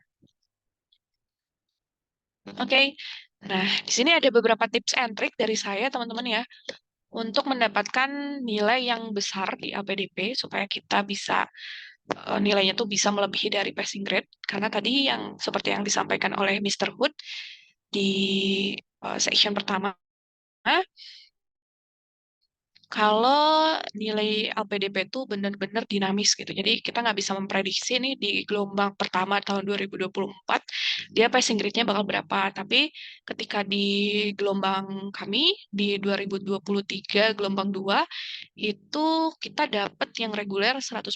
Oke. Nah, di sini ada beberapa tips and trick dari saya, teman-teman ya, untuk mendapatkan nilai yang besar di APDP supaya kita bisa nilainya tuh bisa melebihi dari passing grade. Karena tadi yang seperti yang disampaikan oleh Mr. Hood di section pertama, kalau nilai LPDP itu benar-benar dinamis gitu. Jadi kita nggak bisa memprediksi nih di gelombang pertama tahun 2024 dia passing grade-nya bakal berapa. Tapi ketika di gelombang kami di 2023 gelombang 2 itu kita dapat yang reguler 140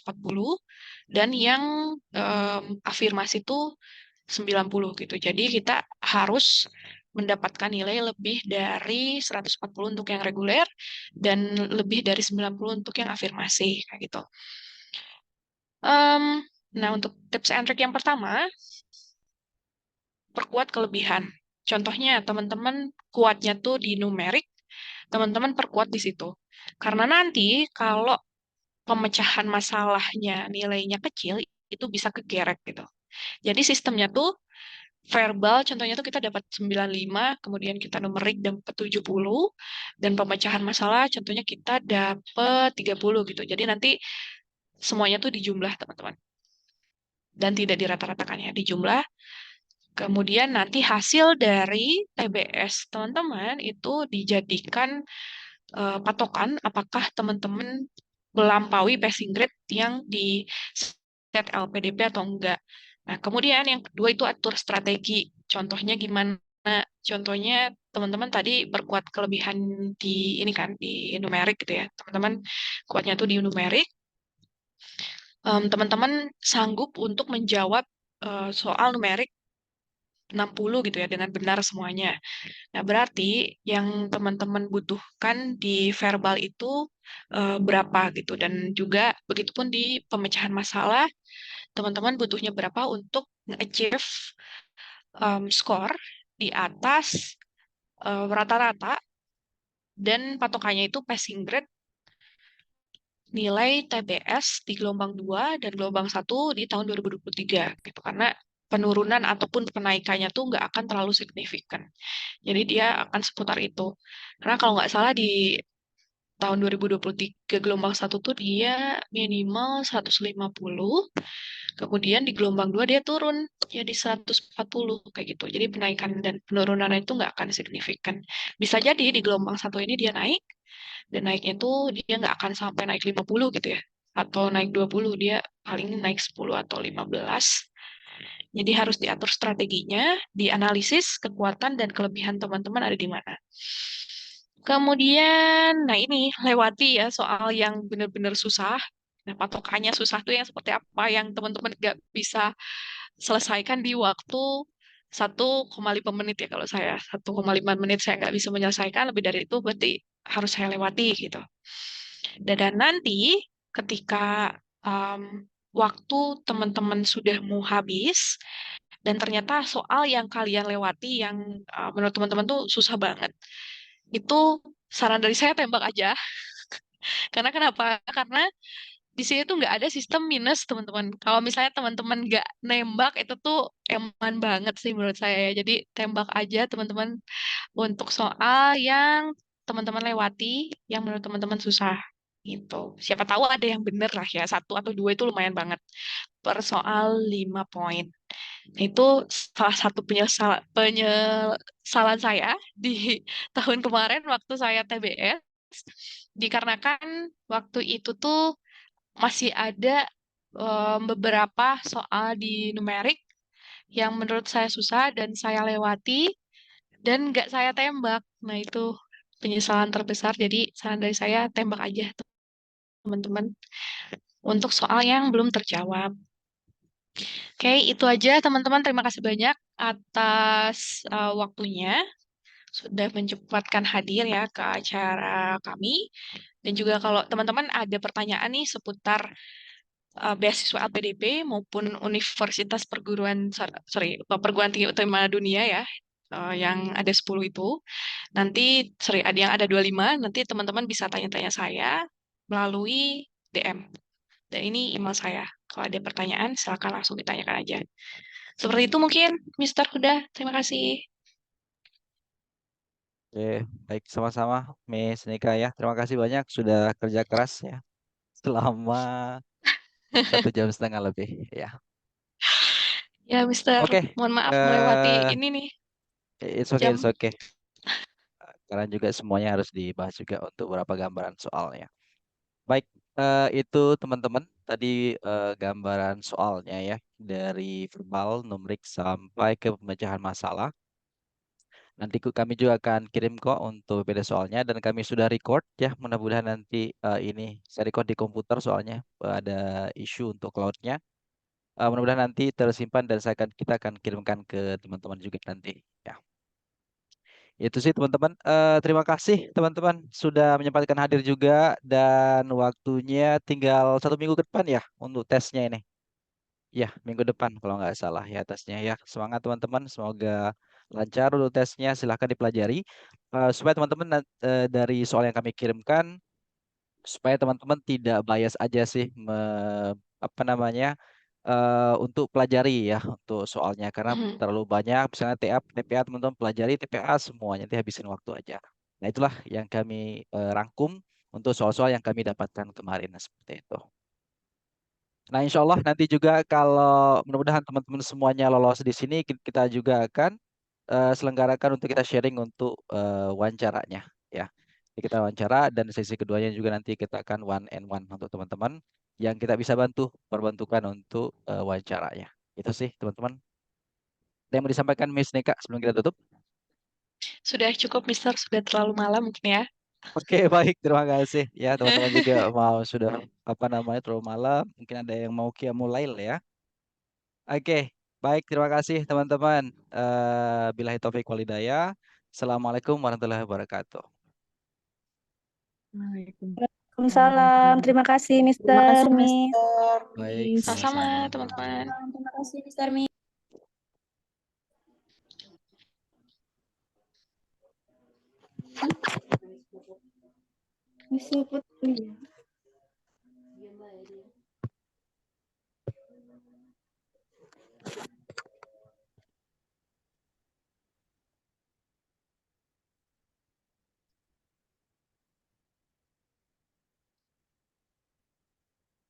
dan yang afirmasi itu 90 gitu. Jadi kita harus mendapatkan nilai lebih dari 140 untuk yang reguler dan lebih dari 90 untuk yang afirmasi kayak gitu. Nah, untuk tips and trick yang pertama, perkuat kelebihan. Contohnya teman-teman kuatnya tuh di numerik, teman-teman perkuat di situ. Karena nanti kalau pemecahan masalahnya nilainya kecil, itu bisa kegerek gitu. Jadi sistemnya tuh verbal, contohnya tuh kita dapat 95, kemudian kita numerik dapat 70, dan pemecahan masalah contohnya kita dapat 30 gitu. Jadi nanti semuanya tuh dijumlah, teman-teman. Dan tidak dirata-ratakannya, dijumlah. Kemudian nanti hasil dari TBS teman-teman itu dijadikan patokan apakah teman-teman melampaui passing grade yang di set LPDP atau enggak. Nah, kemudian yang kedua itu atur strategi. Contohnya gimana? Contohnya teman-teman tadi berkuat kelebihan di ini kan di numerik gitu ya. Teman-teman kuatnya tuh di numerik. Teman-teman sanggup untuk menjawab soal numerik 60 gitu ya dengan benar semuanya. Nah, berarti yang teman-teman butuhkan di verbal itu berapa gitu dan juga begitupun di pemecahan masalah teman-teman butuhnya berapa untuk nge-achieve skor di atas rata-rata dan patokannya itu passing grade nilai TBS di gelombang 2 dan gelombang 1 di tahun 2023 gitu. Karena penurunan ataupun kenaikannya tuh nggak akan terlalu signifikan. Jadi dia akan seputar itu. Karena kalau nggak salah di tahun 2023 gelombang 1 tuh dia minimal 150, kemudian di gelombang 2 dia turun jadi 140 kayak gitu. Jadi penaikan dan penurunan itu nggak akan signifikan. Bisa jadi di gelombang 1 ini dia naik, dan naiknya tuh dia nggak akan sampai naik 50 gitu ya. Atau naik 20, dia paling naik 10 atau 15. Jadi harus diatur strateginya, dianalisis kekuatan dan kelebihan teman-teman ada di mana. Kemudian, nah ini lewati ya soal yang benar-benar susah. Nah, patokannya susah tuh yang seperti apa yang teman-teman nggak bisa selesaikan di waktu 1,5 menit ya kalau saya. 1,5 menit saya nggak bisa menyelesaikan, lebih dari itu berarti harus saya lewati gitu. Dan nanti ketika waktu teman-teman sudah mau habis, dan ternyata soal yang kalian lewati yang menurut teman-teman tuh susah banget, itu saran dari saya tembak aja. Karena kenapa? Karena di sini tuh nggak ada sistem minus, teman-teman. Kalau misalnya teman-teman nggak nembak, itu tuh eman banget sih menurut saya ya. Jadi tembak aja teman-teman untuk soal yang teman-teman lewati, yang menurut teman-teman susah. Gitu. Siapa tahu ada yang bener lah ya. 1 atau 2 itu lumayan banget. Per soal 5 poin. Itu salah satu penyesalan saya di tahun kemarin waktu saya TBS. Dikarenakan waktu itu tuh masih ada beberapa soal di numerik yang menurut saya susah dan saya lewati dan nggak saya tembak. Nah, itu penyesalan terbesar. Jadi saran dari saya tembak aja teman-teman untuk soal yang belum terjawab. Oke, itu aja teman-teman. Terima kasih banyak atas waktunya. Sudah menyempatkan hadir ya ke acara kami. Dan juga kalau teman-teman ada pertanyaan nih seputar beasiswa LPDP maupun universitas perguruan tinggi utama dunia ya, yang ada 10 itu. Nanti, ada yang ada 25, nanti teman-teman bisa tanya-tanya saya melalui DM. Dan ini email saya. Kalau ada pertanyaan, silakan langsung ditanyakan aja. Seperti itu mungkin, Mr. Huda. Terima kasih. Oke, baik sama-sama Miss Nika ya. Terima kasih banyak sudah kerja keras ya selama 1,5 jam lebih ya. Ya, Mr. Oke, Mohon maaf melewati eh ini nih, it's okay, jam. it's okay. Karena juga semuanya harus dibahas juga untuk beberapa gambaran soalnya. Baik, itu teman-teman tadi gambaran soalnya ya dari verbal, numerik sampai ke pemecahan masalah. Nanti kami juga akan kirim kok untuk PPT soalnya dan kami sudah record ya. Mudah-mudahan nanti ini saya record di komputer soalnya ada isu untuk cloud-nya. Mudah-mudahan nanti tersimpan dan kita akan kirimkan ke teman-teman juga nanti ya. Itu sih teman-teman. Terima kasih teman-teman sudah menyempatkan hadir juga dan waktunya tinggal 1 minggu ke depan ya untuk tesnya ini. Ya, minggu depan kalau nggak salah ya tesnya ya. Semangat teman-teman, semoga lancar untuk tesnya. Silahkan dipelajari supaya teman-teman dari soal yang kami kirimkan supaya teman-teman tidak bias aja sih apa namanya untuk pelajari ya untuk soalnya karena Mhm. terlalu banyak misalnya TPA teman-teman pelajari TPA semuanya nanti habisin waktu aja. Nah, itulah yang kami rangkum untuk soal-soal yang kami dapatkan kemarin seperti itu. Nah, insya Allah nanti juga kalau mudah-mudahan teman-teman semuanya lolos di sini, kita juga akan selenggarakan untuk kita sharing untuk wawancaranya, ya. Jadi kita wawancara dan sesi keduanya juga nanti kita akan one and one untuk teman-teman yang kita bisa perbantukan untuk wawancaranya. Itu sih teman-teman. Ada yang mau disampaikan Miss Nika sebelum kita tutup? Sudah cukup, Mister. Sudah terlalu malam mungkin ya. Oke, baik, terima kasih. Ya, teman-teman juga mau sudah apa namanya terlalu malam, mungkin ada yang mau qiyamul lail ya. Oke, baik, terima kasih teman-teman. Billahi taufik walhidayah. Assalamualaikum warahmatullahi wabarakatuh. Waalaikumsalam. Terima kasih, Terima Mr. kasih, Miss. Mister. Baik, Sama-sama, sama-sama. teman-teman. Terima kasih, Mr. Miss. Bisa Putri.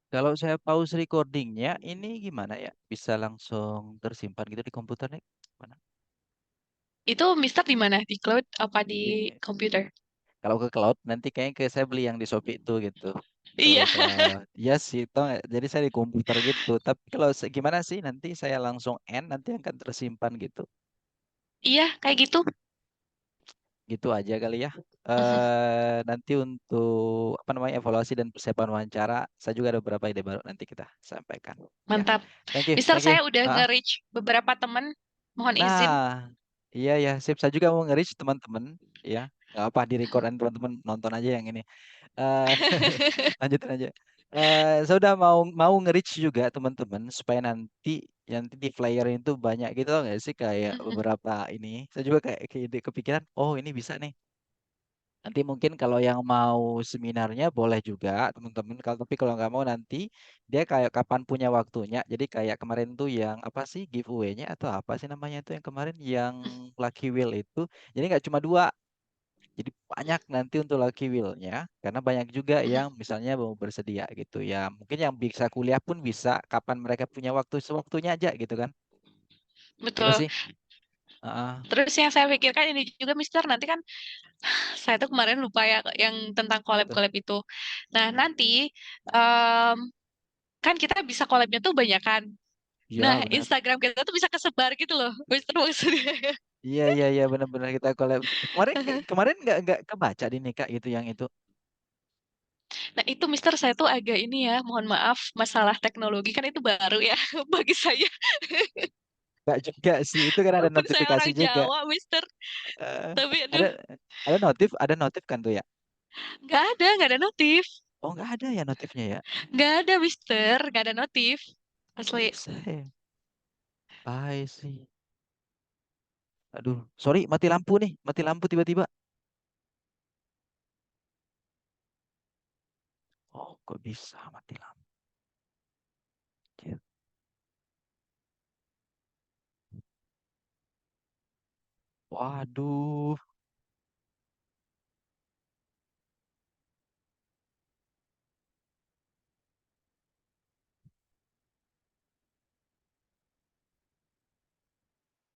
Kalau saya pause recordingnya, ini gimana ya? Bisa langsung tersimpan gitu di komputer nih? Mana? Itu Mister di mana? Di cloud apa di komputer? Kalau ke cloud, nanti kayaknya ke saya beli yang di Shopee itu gitu. Kalau Iya, ke cloud, iya sih, toh jadi saya di komputer gitu. Tapi kalau gimana sih? Nanti saya langsung end, nanti akan tersimpan gitu. iya kayak gitu. Gitu aja kali ya. Nanti untuk apa namanya evaluasi dan persiapan wawancara, saya juga ada beberapa ide baru nanti kita sampaikan. Ya, Mantap. thank you, Mister, thank you. saya udah Ah, nge-reach beberapa teman. Mohon izin. nah, iya ya, sip. Saya juga mau nge-reach teman-teman, ya. Nggak apa di record dan teman-teman nonton aja yang ini. Eh, lanjutin aja. Saya udah mau nge-reach juga teman-teman supaya nanti di flyer itu banyak gitu tau nggak sih kayak beberapa ini. Saya juga kayak ide kepikiran, oh ini bisa nih. Nanti mungkin kalau yang mau seminarnya boleh juga teman-teman. Tapi kalau nggak mau nanti dia kayak kapan punya waktunya. Jadi kayak kemarin tuh yang apa sih giveaway-nya atau apa sih namanya itu yang kemarin yang Lucky Wheel itu. Jadi nggak cuma dua. Jadi banyak nanti untuk Lucky Wheel-nya. Karena banyak juga yang misalnya mau bersedia gitu ya. Mungkin yang bisa kuliah pun bisa kapan mereka punya waktu sewaktunya aja gitu kan. Ya nggak Betul. sih? Heeh. Terus yang saya pikirkan ini juga, Mister, nanti kan saya tuh kemarin lupa ya yang tentang Betul. collab-collab itu. Nah, nanti em, kan kita bisa collabnya tuh banyak kan. Nah, Iya benar. Instagram kita tuh bisa kesebar gitu loh, Mister maksudnya. Iya benar-benar kita collab. Kemarin kemarin nggak kebaca di Nika gitu yang itu. Nah, itu Mister saya tuh agak ini ya, mohon maaf, masalah teknologi kan itu baru ya bagi saya. Nggak juga sih, itu kan ada Walaupun saya notifikasi orang juga. Jawa, Mister. Eh, Tapi ada aduh, ada notif kan tuh ya? nggak ada notif. Oh nggak ada ya notifnya ya? Nggak ada, Mister, nggak ada notif. Kok Asli. bisa ya? I sih. Aduh, sorry mati lampu nih, mati lampu tiba-tiba. Oh kok bisa mati lampu? Waduh.